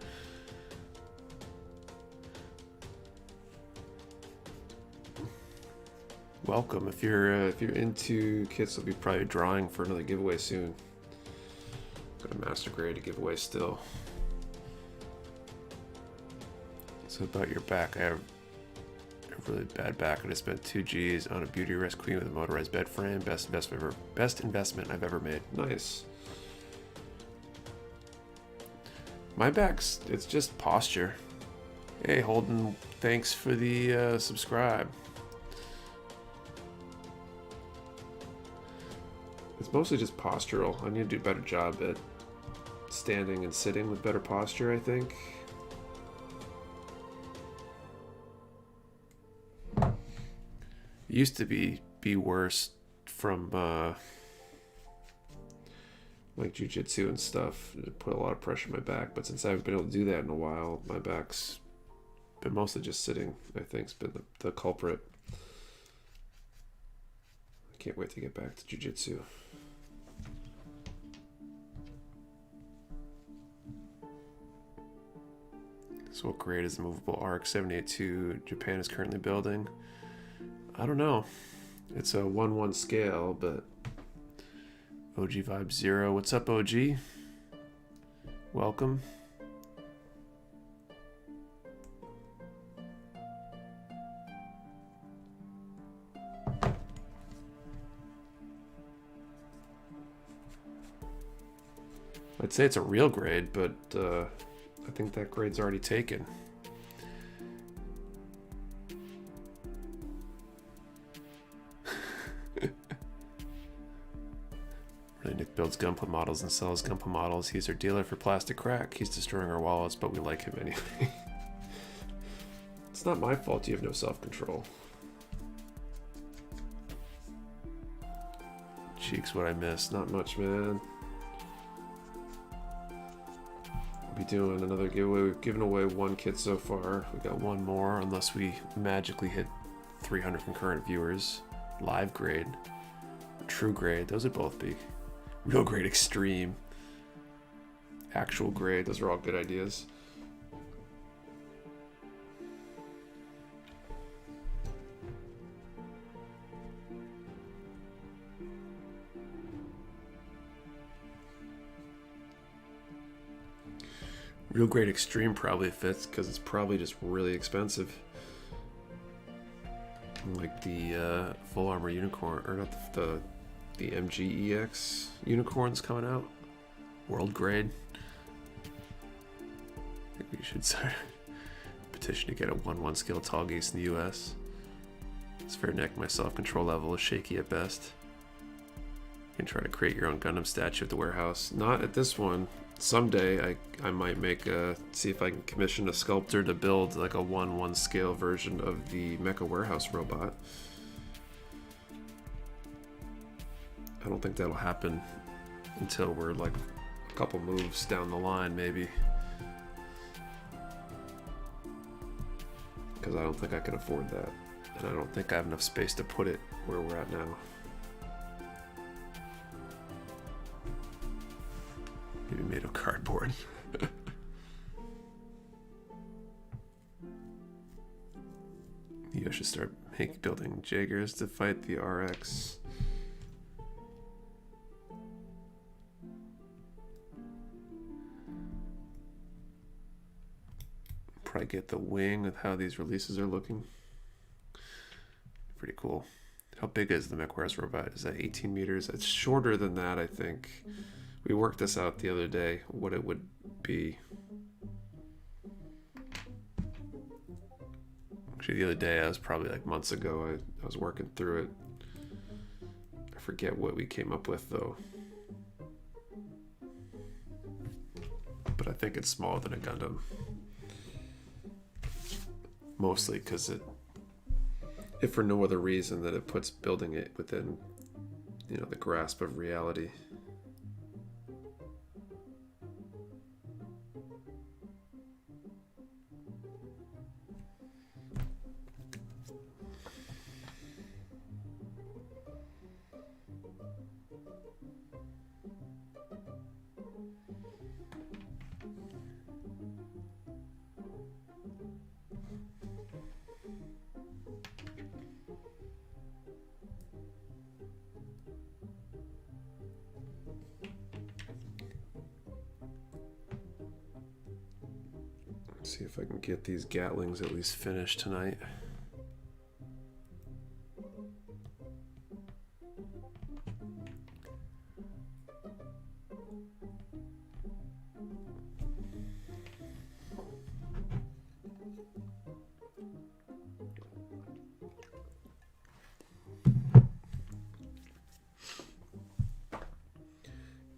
Welcome. If you're into kits, we'll be probably drawing for another giveaway soon. Got a master grade to give away still. So about your back, I have a really bad back. I just spent 2 G's on a beauty rest queen with a motorized bed frame. Best investment I've ever made. Nice. My back's, it's just posture. Hey Holden, thanks for the subscribe. It's mostly just postural. I need to do a better job at standing and sitting with better posture, I think. It used to be worse from like jujitsu and stuff. It put a lot of pressure on my back, but since I haven't been able to do that in a while, my back's been mostly just sitting, I think, has been the culprit. I can't wait to get back to jujitsu. So what grade is the movable arc 782 Japan is currently building? I don't know. It's a 1-1 scale, but OG Vibe 0. What's up, OG? Welcome. I'd say it's a real grade, but I think that grade's already taken. Nick builds Gunpla models and sells Gunpla models. He's our dealer for plastic crack. He's destroying our wallets, but we like him anyway. It's not my fault you have no self-control. Cheeks, what I missed. Not much, man. We'll be doing another giveaway. We've given away 1 kit so far. We got 1 more, unless we magically hit 300 concurrent viewers. Live grade. True grade. Those would both be. Real grade extreme. Actual grade. Those are all good ideas. Real grade extreme probably fits because it's probably just really expensive. Like the full armor unicorn, or not the MGEX unicorns coming out. World grade. I think we should start a petition to get a 1-1 skill Tallgeese in the US. It's fair, Nick. My self-control level is shaky at best. You can try to create your own Gundam statue at the warehouse. Not at this one. Someday I might see if I can commission a sculptor to build like a 1-1 scale version of the Mecha Warehouse robot. I don't think that'll happen until we're like a couple moves down the line, maybe. Because I don't think I can afford that. And I don't think I have enough space to put it where we're at now. Maybe made of cardboard. You should start building Jaegers to fight the RX. Probably get the wing of how these releases are looking. Pretty cool. How big is the Mecha Warehouse robot? Is that 18 meters? It's shorter than that, I think. We worked this out the other day, what it would be. Actually, the other day, I was probably like months ago, I was working through it. I forget what we came up with, though. But I think it's smaller than a Gundam. Mostly because it, if for no other reason, that it puts building it within, you know, the grasp of reality. See if I can get these Gatlings at least finished tonight.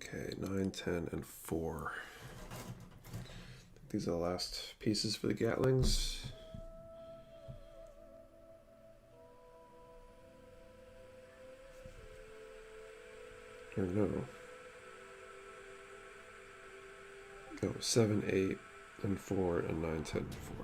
Okay, 9, 10, and 4. These are the last pieces for the Gatlings. Or no. No, 7, 8, and 4, and 9, 10, and 4.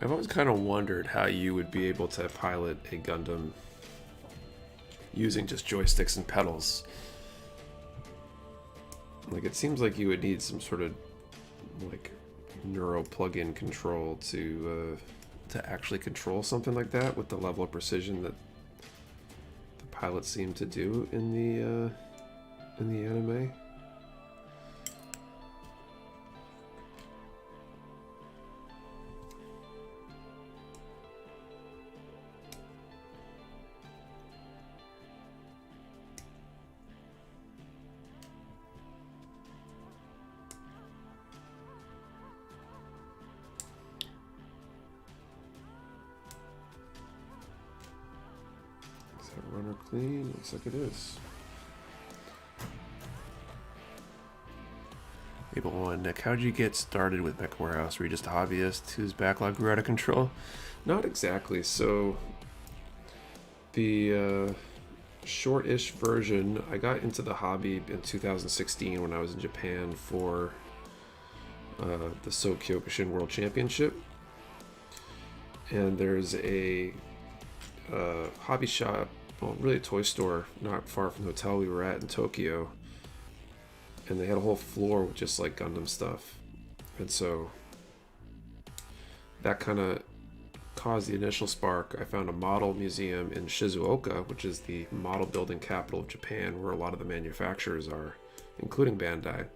I've always kind of wondered how you would be able to pilot a Gundam using just joysticks and pedals. Like, it seems like you would need some sort of like neuro plug-in control to actually control something like that with the level of precision that the pilots seem to do in the anime. Runner clean, looks like it is. Able 1, Nick, how'd you get started with Mecha Warehouse? Were you just a hobbyist whose backlog grew out of control? Not exactly. So the short-ish version, I got into the hobby in 2016 when I was in Japan for the Seoul Kyokushin World Championship. And there's a hobby shop, well, really a toy store not far from the hotel we were at in Tokyo, and they had a whole floor with just like Gundam stuff, and so that kind of caused the initial spark. I found a model museum in Shizuoka, which is the model building capital of Japan, where a lot of the manufacturers are, including Bandai,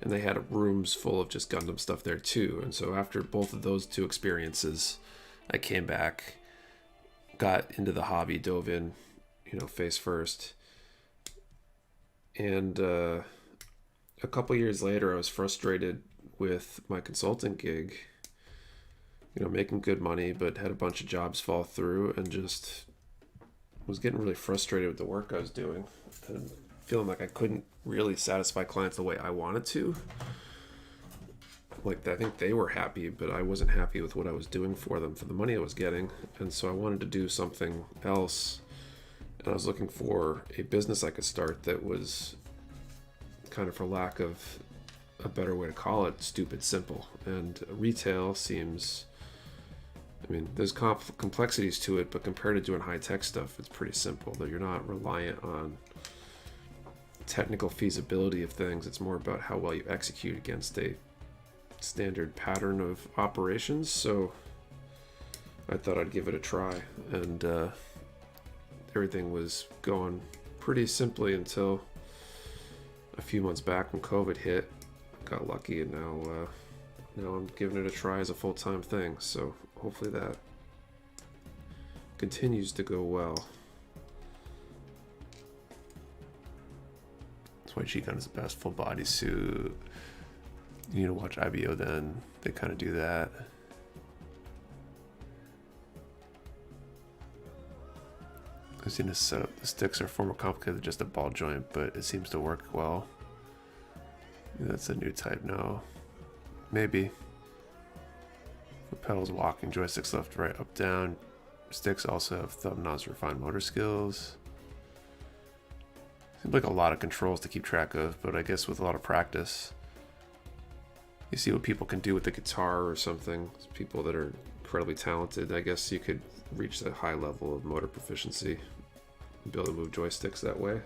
and they had rooms full of just Gundam stuff there too. And so after both of those two experiences, I came back, got into the hobby, dove in, you know, face first. And a couple years later, I was frustrated with my consulting gig, you know, making good money, but had a bunch of jobs fall through, and just was getting really frustrated with the work I was doing and feeling like I couldn't really satisfy clients the way I wanted to. Like, I think they were happy, but I wasn't happy with what I was doing for them, for the money I was getting. And so I wanted to do something else. And I was looking for a business I could start that was kind of, for lack of a better way to call it, stupid simple. And retail seems I mean, there's complexities to it, but compared to doing high-tech stuff, it's pretty simple. That you're not reliant on technical feasibility of things. It's more about how well you execute against a standard pattern of operations. So I thought I'd give it a try, and everything was going pretty simply until a few months back when COVID hit. Got lucky, and now I'm giving it a try as a full-time thing. So hopefully that continues to go well. That's why G-Gun is the best full body suit. You need to watch IBO then. They kind of do that. I've seen this setup. The sticks are far more complicated than just a ball joint, but it seems to work well. That's a new type now. Maybe. For pedals, walking, joysticks left, right, up, down. Sticks also have thumb knobs, refined motor skills. Seems like a lot of controls to keep track of, but I guess with a lot of practice, you see what people can do with the guitar or something. People that are incredibly talented, I guess you could reach that high level of motor proficiency and be able to move joysticks that way.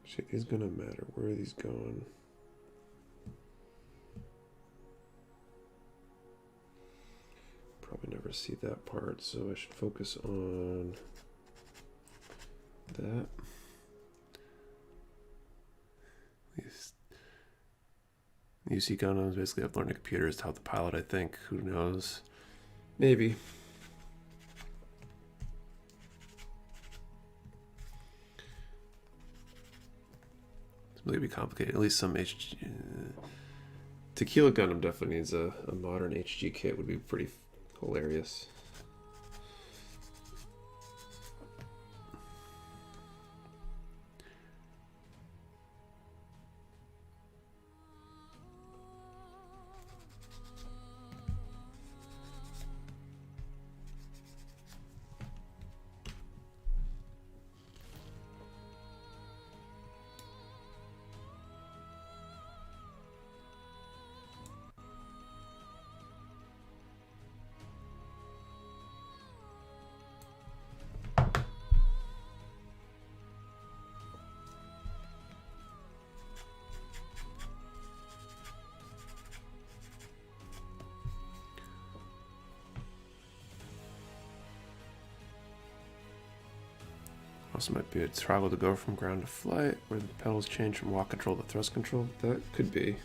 Shit is gonna matter. Where are these going? Probably never see that part, so I should focus on that. UC Gundams basically have learned computers to help the pilot, I think. Who knows? Maybe. It's really be complicated. At least some HG... Tequila Gundam definitely needs a modern HG kit. Would be pretty hilarious. Also might be a toggle to go from ground to flight, where the pedals change from walk control to thrust control. That could be.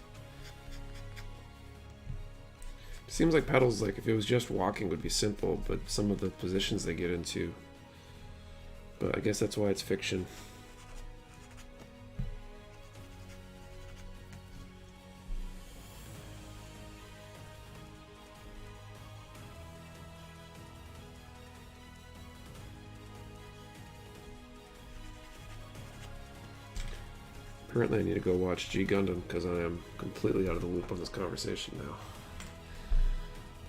Seems like pedals, like if it was just walking, would be simple, but some of the positions they get into. But I guess that's why it's fiction. Apparently I need to go watch G Gundam because I am completely out of the loop on this conversation now.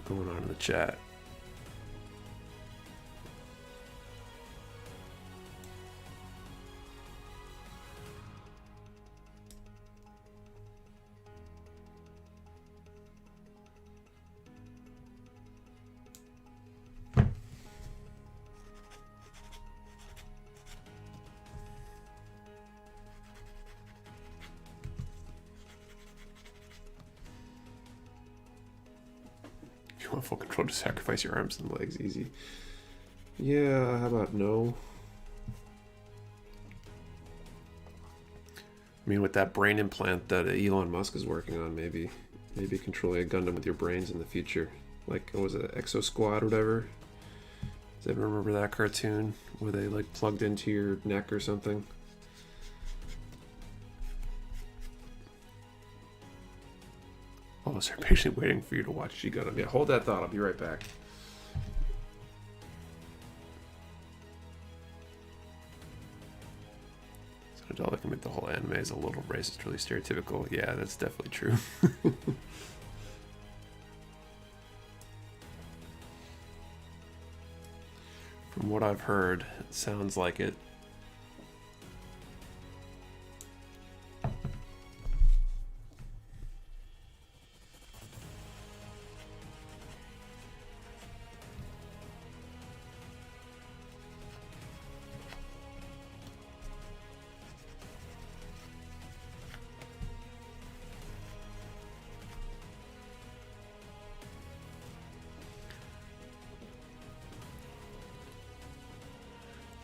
Going on in the chat. You want full control to sacrifice your arms and legs, easy. Yeah, how about no? I mean, with that brain implant that Elon Musk is working on, maybe Maybe controlling a Gundam with your brains in the future. Like, what was it, Exo Squad or whatever? Does anyone remember that cartoon where they like plugged into your neck or something? Oh, is there patiently waiting for you to watch G Gundam? Yeah, hold that thought. I'll be right back. So an adult that can make the whole anime is a little racist, really stereotypical. Yeah, that's definitely true. From what I've heard, it sounds like it.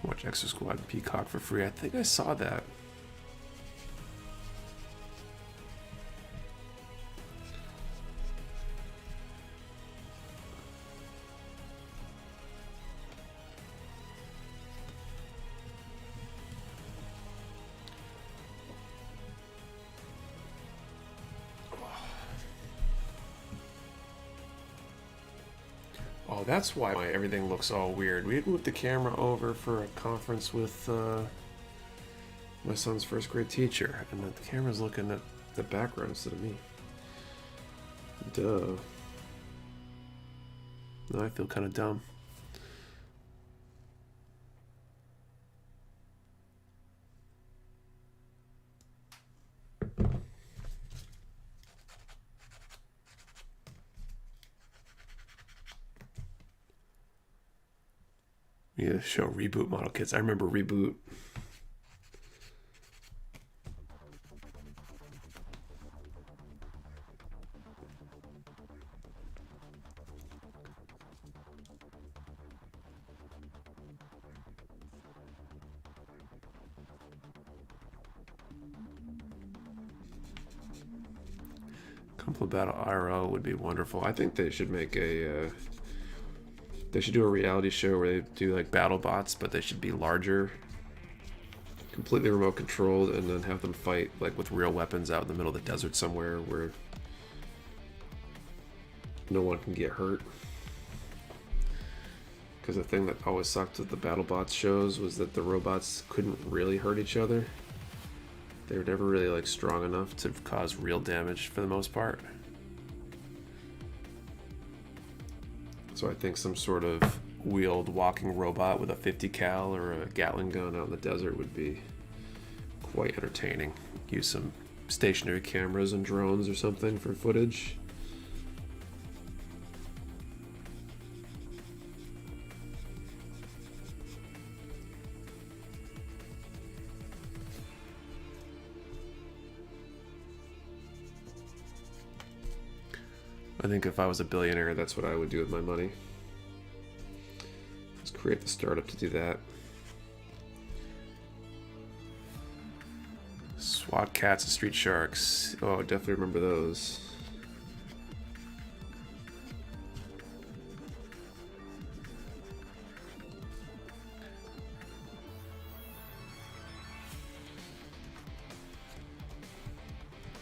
Watch Exo Squad and Peacock for free. I think I saw that. Oh, that's why everything looks all weird. We had moved the camera over for a conference with my son's first grade teacher, and the camera's looking at the background instead of me. Duh. Now I feel kind of dumb. Yeah, show Reboot model kits. I remember Reboot. Complete Battle IRL would be wonderful. I think they should make a they should do a reality show where they do like battle bots, but they should be larger, completely remote controlled, and then have them fight like with real weapons out in the middle of the desert somewhere where no one can get hurt. Because the thing that always sucked with the battle bots shows was that the robots couldn't really hurt each other. They were never really like strong enough to cause real damage for the most part. So I think some sort of wheeled walking robot with a 50 cal or a Gatling gun out in the desert would be quite entertaining. Use some stationary cameras and drones or something for footage. I think if I was a billionaire, that's what I would do with my money. Let's create the startup to do that. SWAT cats and street sharks. Oh, definitely remember those.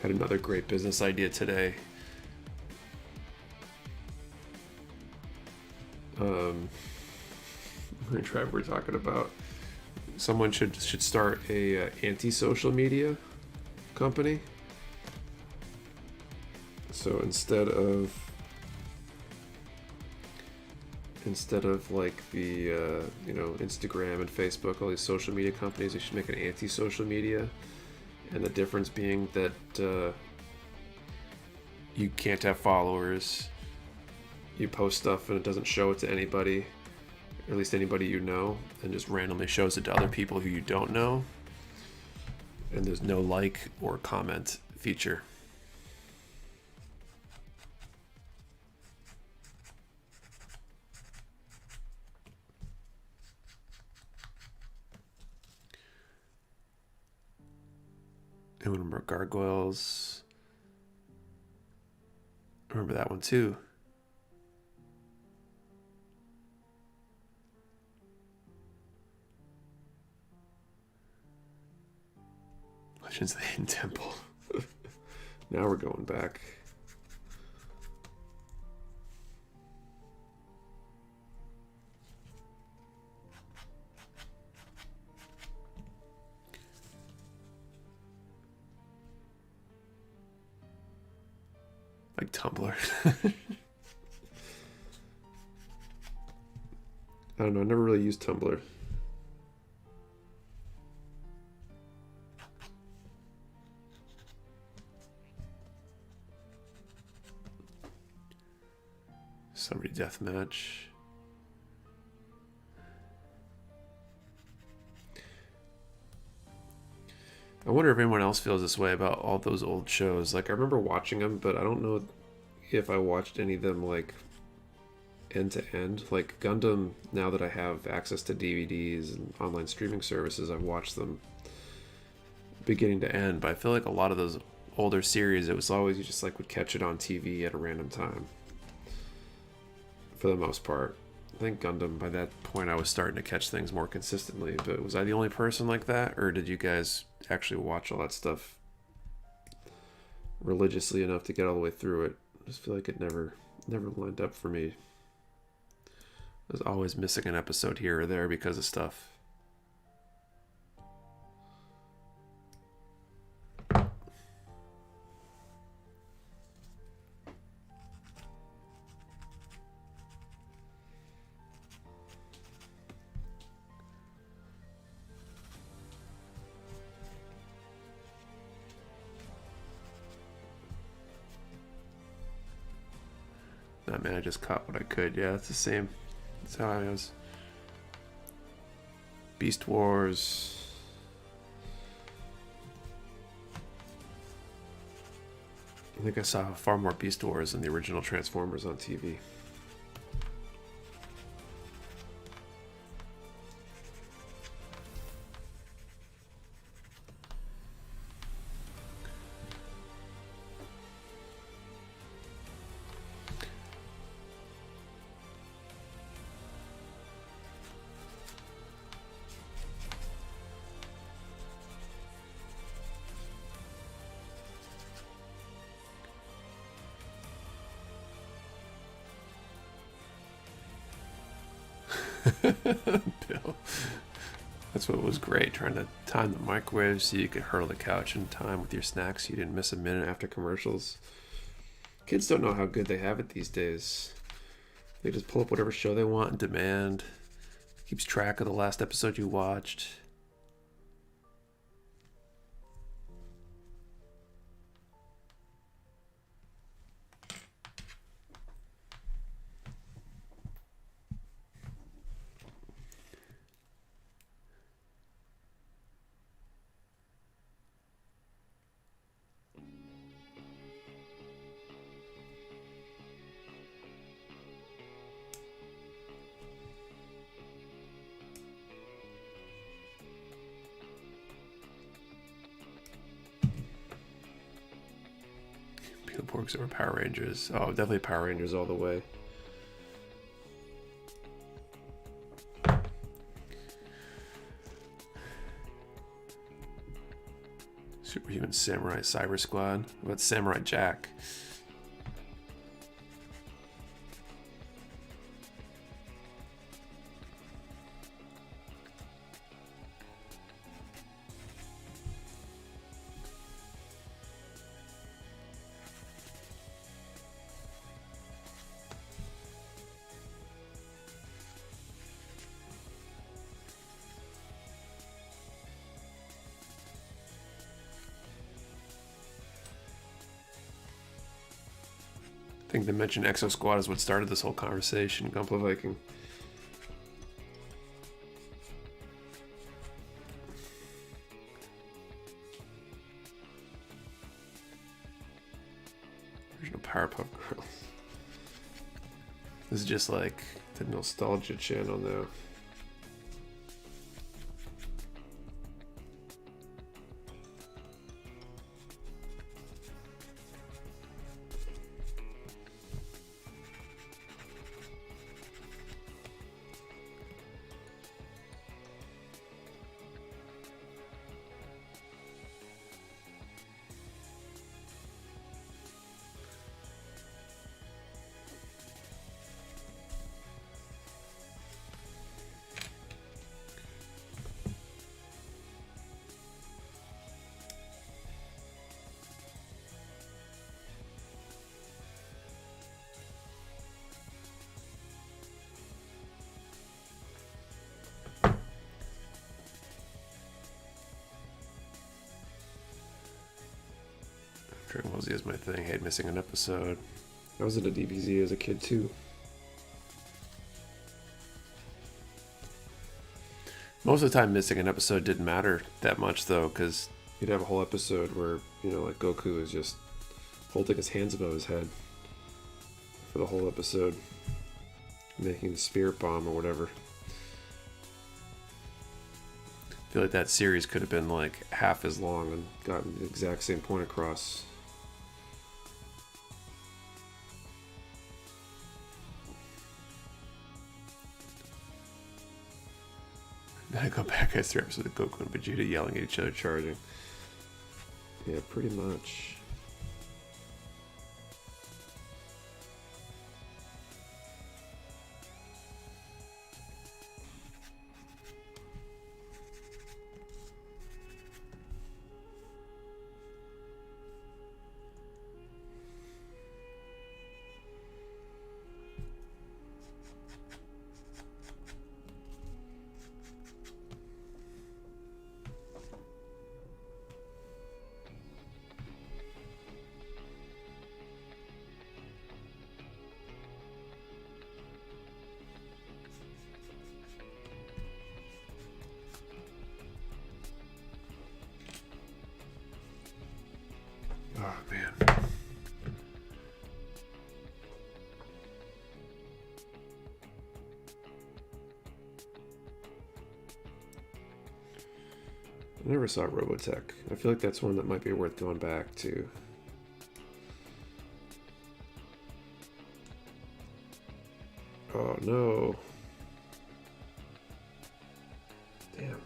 Had another great business idea today. I'm gonna try what we're talking about. Someone should start a anti-social media company. So instead of like the Instagram and Facebook, all these social media companies, they should make an anti-social media. And the difference being that you can't have followers. You post stuff and it doesn't show it to anybody, or at least anybody you know, and just randomly shows it to other people who you don't know. And there's no like or comment feature. And remember gargoyles. remember that one too. Legends of the Hidden Temple. Now we're going back. Like Tumblr. I don't know, I never really used Tumblr. Celebrity Deathmatch. I wonder if anyone else feels this way about all those old shows. Like, I remember watching them, but I don't know if I watched any of them, like, end to end. Like, Gundam, now that I have access to DVDs and online streaming services, I've watched them beginning to end. But I feel like a lot of those older series, it was always you just, like, would catch it on TV at a random time. For the most part. I think Gundam, by that point, I was starting to catch things more consistently. But was I the only person like that? Or did you guys actually watch all that stuff religiously enough to get all the way through it? I just feel like it never lined up for me. I was always missing an episode here or there because of stuff. Nah, man, I just caught what I could. Yeah, it's the same. That's how I was. Beast Wars. I think I saw far more Beast Wars than the original Transformers on TV. Bill. That's what was great, trying to time the microwave so you could hurl the couch in time with your snacks. You didn't miss a minute after commercials. Kids don't know how good they have it these days. They just pull up whatever show they want and demand. Keeps track of the last episode you watched. Beetleborgs over Power Rangers. Oh, definitely Power Rangers all the way. Superhuman Samurai Cyber Squad. What about Samurai Jack? I think they mentioned Exo Squad is what started this whole conversation. Gunpla Viking. Original Powerpuff Girls. This is just like the nostalgia channel now. Dragon Ball Z is my thing. Hate missing an episode. I was into DBZ as a kid too. Most of the time missing an episode didn't matter that much though, because you'd have a whole episode where, you know, like Goku is just holding his hands above his head for the whole episode, making the spirit bomb or whatever. I feel like that series could have been like half as long and gotten the exact same point across. Then I go back as 3 episodes of Goku and Vegeta yelling at each other, charging. Yeah, pretty much. Oh, man. I never saw Robotech. I feel like that's one that might be worth going back to. Oh, no. Damn.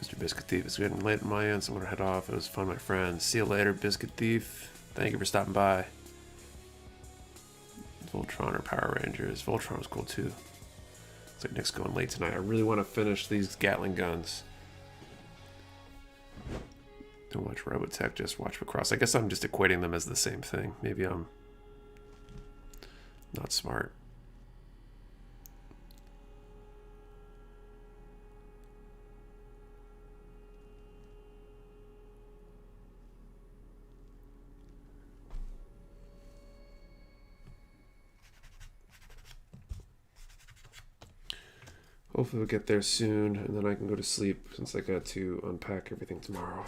Mr. Biscuit Thief, it's getting late on my end, so I'm going to head off. It was fun, my friends. See you later, Biscuit Thief. Thank you for stopping by. Voltron or Power Rangers. Voltron was cool too. It's like Nick's going late tonight. I really want to finish these Gatling guns. Don't watch Robotech, just watch Macross. I guess I'm just equating them as the same thing. Maybe I'm not smart. Hopefully we'll get there soon, and then I can go to sleep since I got to unpack everything tomorrow.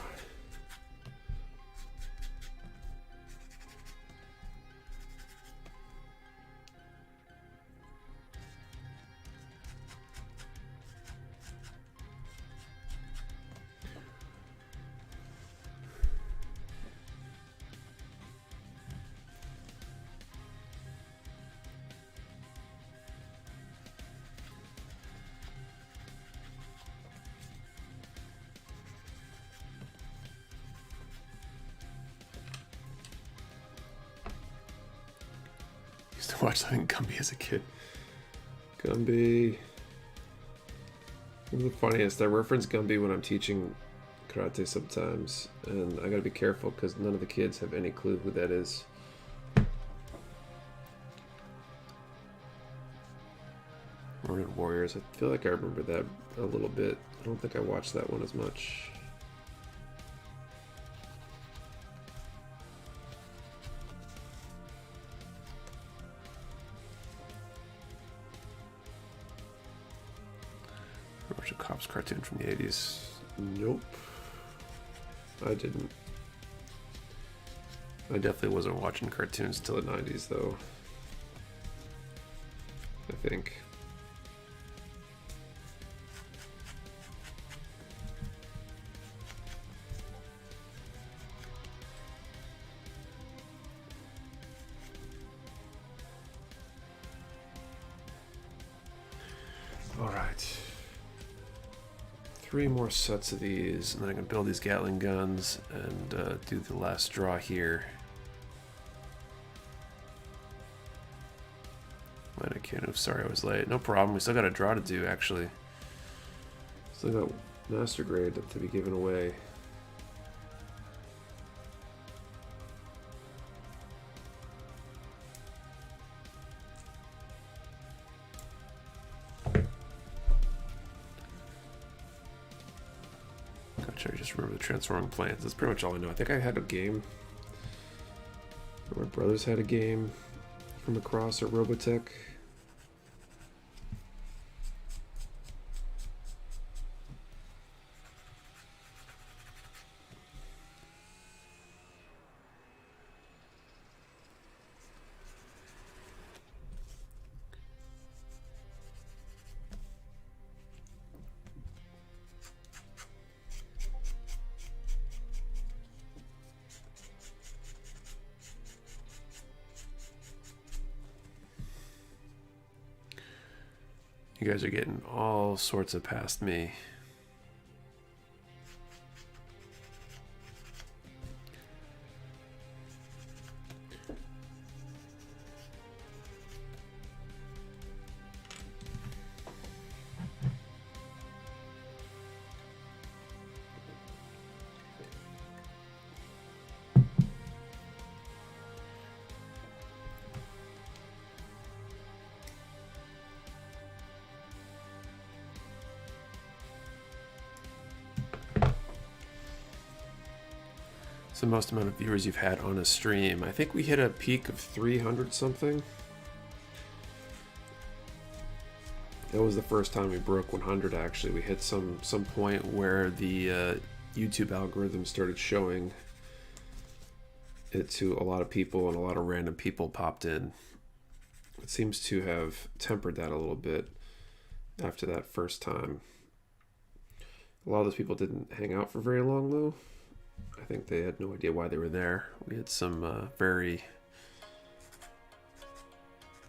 Used to watch something Gumby as a kid. Gumby. The funniest, I reference Gumby when I'm teaching karate sometimes, and I gotta be careful because none of the kids have any clue who that is. Ronin Warriors, I feel like I remember that a little bit. I don't think I watched that one as much. Watch a Cops cartoon from the 80s. Nope. I didn't. I definitely wasn't watching cartoons until the 90s, though. I think. All right. 3 more sets of these, and then I can build these Gatling guns and do the last draw here. Planet Canoe. Sorry I was late. No problem. We still got a draw to do, actually. Still got Master Grade to be given away. Gotcha, I just remember the transforming plants. That's pretty much all I know. I think I had a game. My brothers had a game from across at Robotech. You guys are getting all sorts of past me. It's the most amount of viewers you've had on a stream. I think we hit a peak of 300 something. That was the first time we broke 100 actually. We hit some point where the YouTube algorithm started showing it to a lot of people and a lot of random people popped in. It seems to have tempered that a little bit after that first time. A lot of those people didn't hang out for very long though. I think they had no idea why they were there. We had some very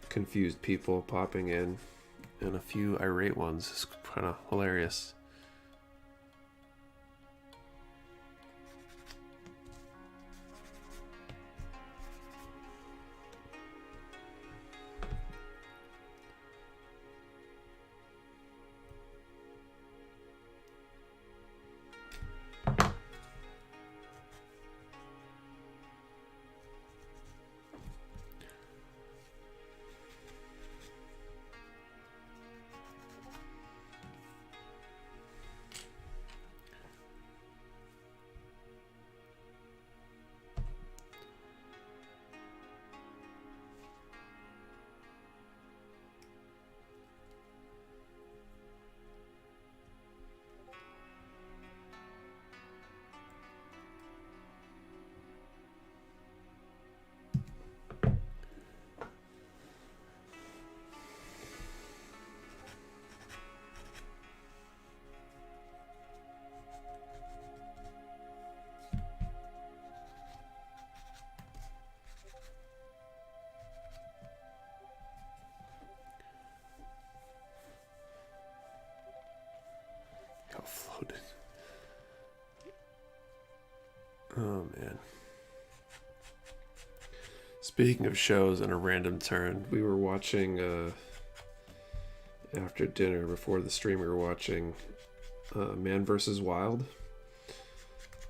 confused people popping in and a few irate ones. It's kind of hilarious. Floated. Oh man. Speaking of shows on a random turn, we were watching after dinner before the stream we were watching Man vs. Wild.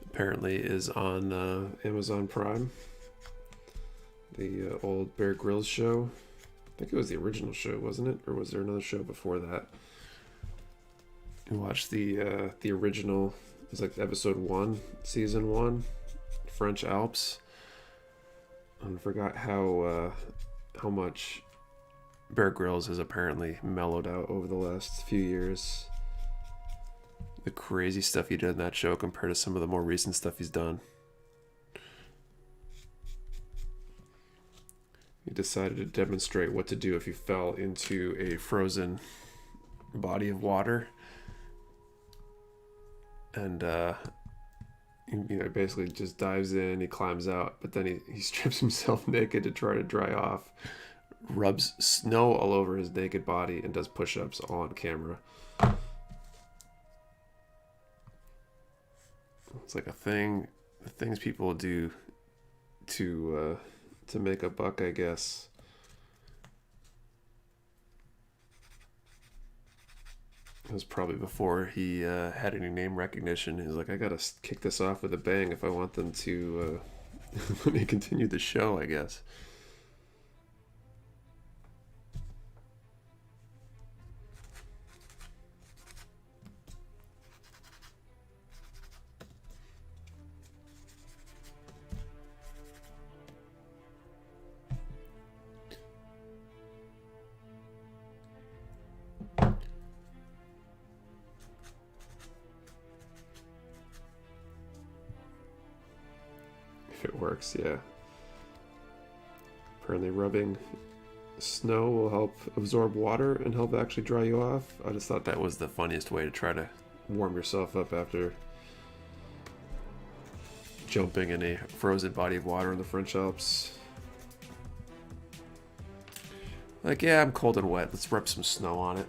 Apparently is on Amazon Prime. The old Bear Grylls show. I think it was the original show, wasn't it? Or was there another show before that? We watched the original. It was like episode 1, season 1, French Alps. And forgot how much Bear Grylls has apparently mellowed out over the last few years. The crazy stuff he did in that show compared to some of the more recent stuff he's done. He decided to demonstrate what to do if you fell into a frozen body of water. And basically just dives in, he climbs out, but then he strips himself naked to try to dry off, rubs snow all over his naked body, and does push-ups all on camera. It's like a thing, the things people do to make a buck, I guess. It was probably before he had any name recognition. He's like, I gotta kick this off with a bang if I want them to let me continue the show, I guess. It works, yeah. Apparently rubbing snow will help absorb water and help actually dry you off. I just thought that was the funniest way to try to warm yourself up after jumping in a frozen body of water in the French Alps. Like, yeah, I'm cold and wet. Let's rub some snow on it.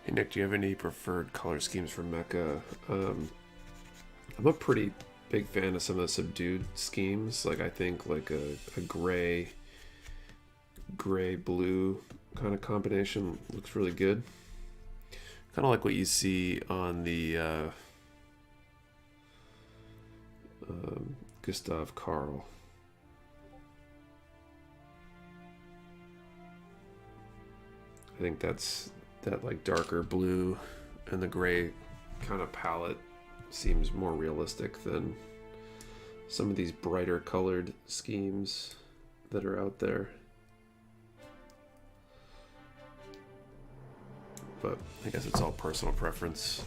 Hey Nick, do you have any preferred color schemes for Mecha? I'm a pretty big fan of some of the subdued schemes. Like I think like a gray blue kind of combination looks really good. Kind of like what you see on the Gustav Karl. I think that's that like darker blue and the gray kind of palette seems more realistic than some of these brighter colored schemes that are out there. But I guess it's all personal preference.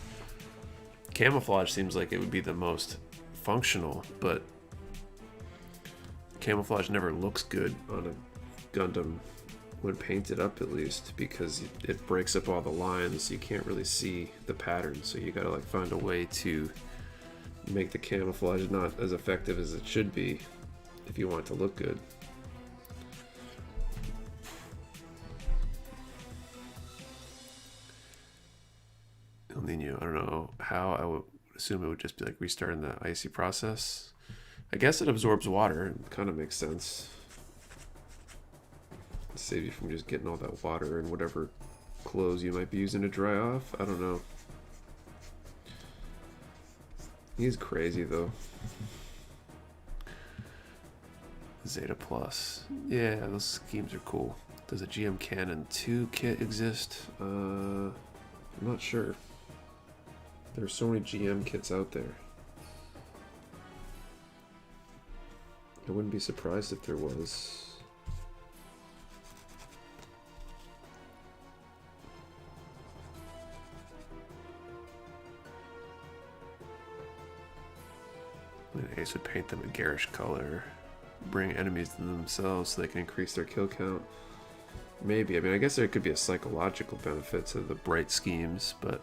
Camouflage seems like it would be the most functional, but camouflage never looks good on a Gundam when painted up, at least, because it breaks up all the lines. You can't really see the pattern, so you gotta like find a way to make the camouflage not as effective as it should be if you want it to look good. El Nino, I don't know how. I would assume it would just be like restarting the icy process. I guess it absorbs water. It kind of makes sense. Save you from just getting all that water and whatever clothes you might be using to dry off. I don't know. He's crazy though. Zeta Plus. Yeah, those schemes are cool. Does a GM Cannon 2 kit exist? I'm not sure. There's so many GM kits out there. I wouldn't be surprised if there was. Ace would paint them a garish color, bring enemies to themselves so they can increase their kill count. Maybe. I mean, I guess there could be a psychological benefit to the bright schemes, but...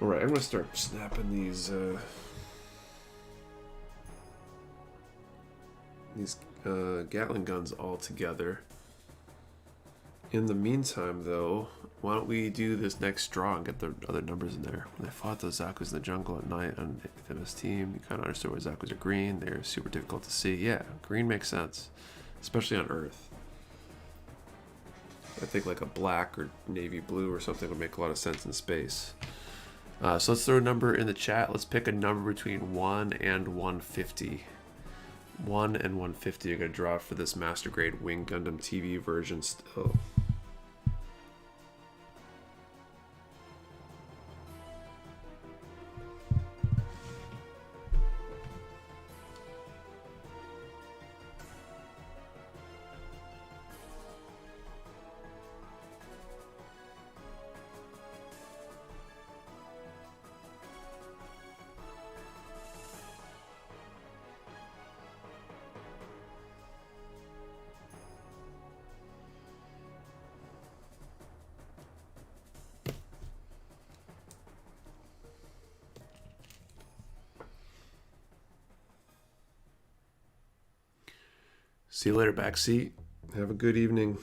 Alright, I'm going to start snapping these Gatling guns all together. In the meantime, though, why don't we do this next draw and get the other numbers in there. When I fought those Zaku's in the jungle at night on MS team, you kind of understood why Zaku's are green. They're super difficult to see. Yeah, green makes sense, especially on Earth. I think like a black or navy blue or something would make a lot of sense in space. So let's throw a number in the chat. Let's pick a number between 1 and 150. 1 and 150 are going to draw for this Master Grade Wing Gundam TV version still. See you later, backseat. Have a good evening.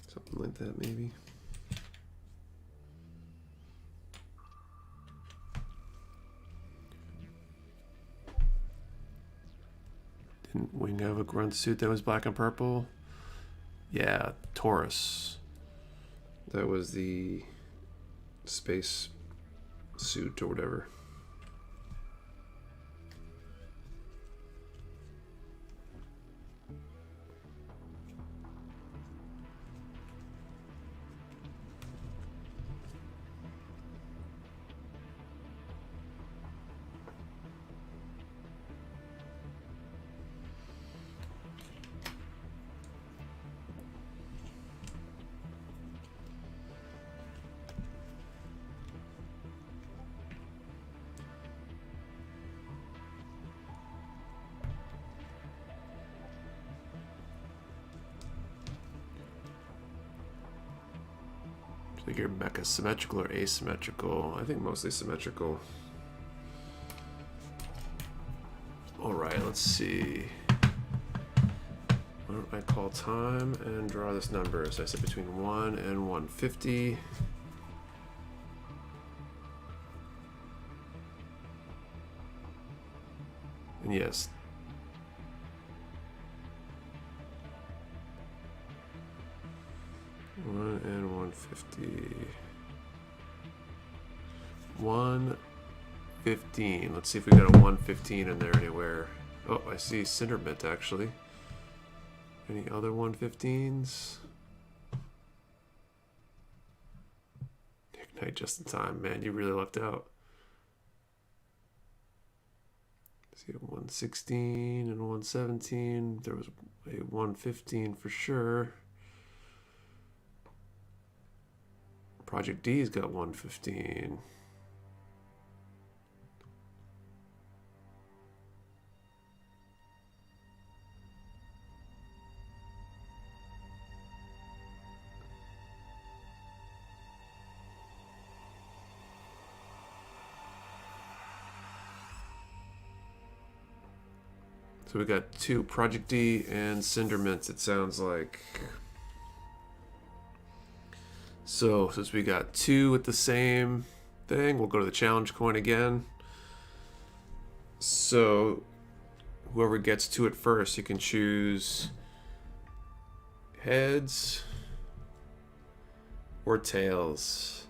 Something like that, maybe. Didn't Wing have a grunt suit that was black and purple? Yeah, Taurus. That was the space suit or whatever. I think your mecha symmetrical or asymmetrical? I think mostly symmetrical. Alright, let's see. Why don't I call time and draw this number? So I said between 1 and 150. And yes. And 150. 115. Let's see if we got a 115 in there anywhere. Oh, I see Cindermint actually. Any other 115s? Ignite just in time, man. You really lucked out. See a 116 and 117. There was a 115 for sure. Project D's got 115. So we got 2 Project D and Cindermints, it sounds like. So since we got 2 with the same thing, we'll go to the challenge coin again. So whoever gets to it first, you can choose heads or tails.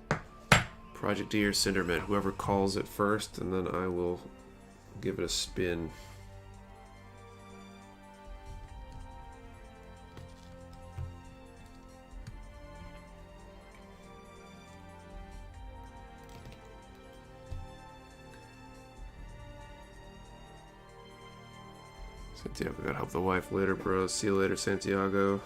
Project D or Cindermint, whoever calls it first, and then I will give it a spin. Santiago, gotta help the wife later, bro. See you later, Santiago.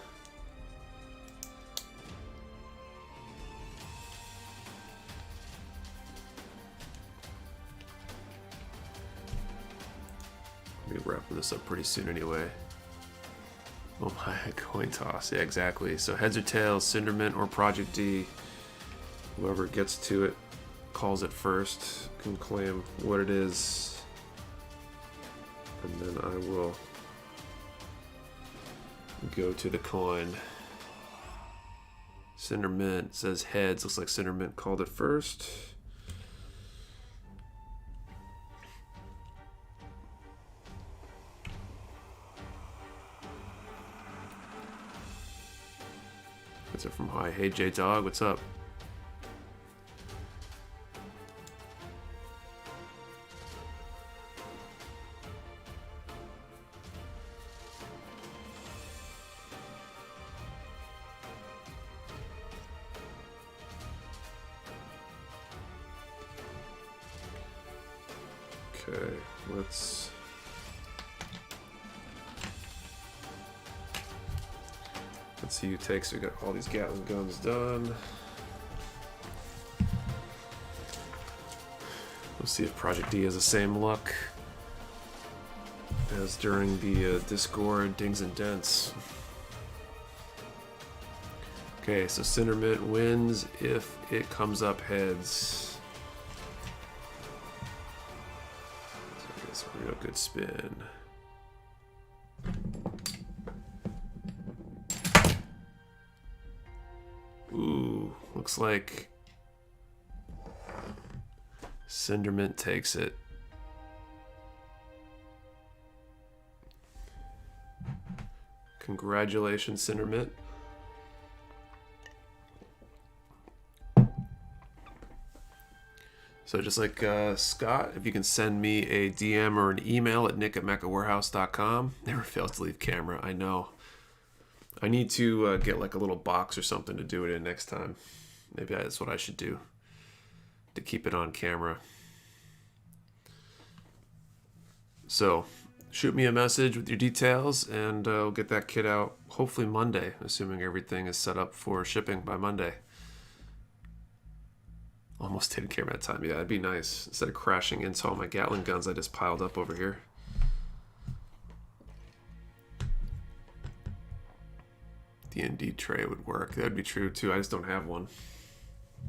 I'll be wrapping this up pretty soon anyway. Oh my, coin toss. Yeah, exactly. So heads or tails, Cindermint or Project D. Whoever gets to it, calls it first, can claim what it is. And then I will go to the coin. Cindermint says heads. Looks like Cindermint called it first. That's it from Hi. Hey J Dog, what's up? Okay, let's see who takes. We got all these Gatling guns done. We'll see if Project D has the same luck as during the Discord Dings and Dents. Okay, so Cindermint wins if it comes up heads. So that's a real good spin. Ooh, looks like Cindermint takes it. Congratulations, Cindermint. So just like Scott, if you can send me a DM or an email at nick@mechawarehouse.com. Never fails to leave camera, I know. I need to get like a little box or something to do it in next time. Maybe that's what I should do to keep it on camera. So shoot me a message with your details and we'll get that kit out hopefully Monday, assuming everything is set up for shipping by Monday. Almost didn't care about time. Yeah, it'd be nice. Instead of crashing into all my Gatling guns I just piled up over here. D&D tray would work. That would be true too. I just don't have one.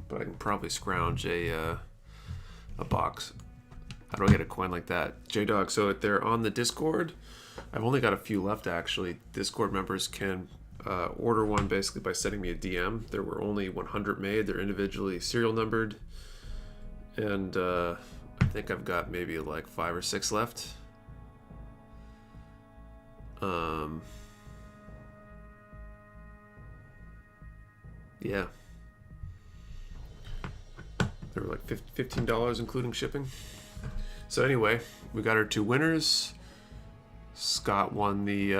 But I can probably scrounge a box. How do I get a coin like that? J-Dog, so if they're on the Discord, I've only got a few left actually. Discord members can order one basically by sending me a DM. There were only 100 made. They're individually serial numbered. And I think I've got maybe like 5 or 6 left. Yeah. They were like $15 including shipping. So anyway, we got our 2 winners. Scott won the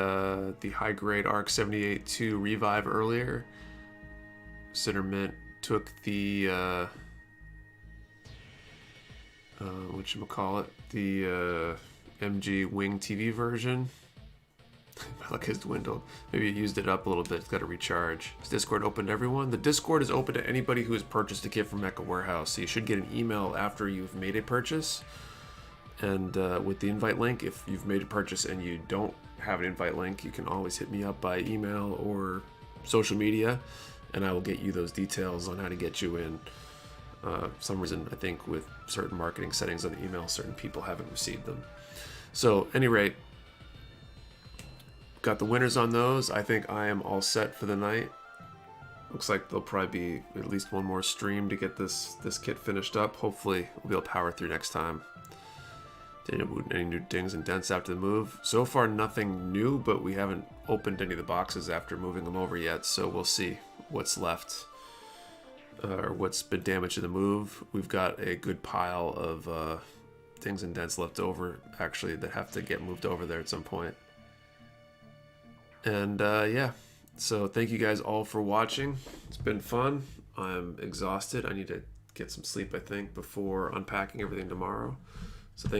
high grade ARC 78-2 revive earlier. Cindermint took the whatchamacallit, the MG Wing TV version. My luck has dwindled. Maybe he used it up a little bit. It's got to recharge. Is Discord open to everyone? The Discord is open to anybody who has purchased a kit from Mecha Warehouse. So you should get an email after you've made a purchase. And with the invite link, if you've made a purchase and you don't have an invite link, you can always hit me up by email or social media, and I will get you those details on how to get you in. For some reason, I think with certain marketing settings on the email, certain people haven't received them. So, at any rate, got the winners on those. I think I am all set for the night. Looks like there'll probably be at least one more stream to get this kit finished up. Hopefully, we'll be able to power through next time. Any new dings and dents after the move? So far, nothing new, but we haven't opened any of the boxes after moving them over yet, so we'll see what's left or what's been damaged in the move. We've got a good pile of dings and dents left over, actually, that have to get moved over there at some point. And yeah, so thank you guys all for watching. It's been fun. I'm exhausted. I need to get some sleep, I think, before unpacking everything tomorrow. So thank you.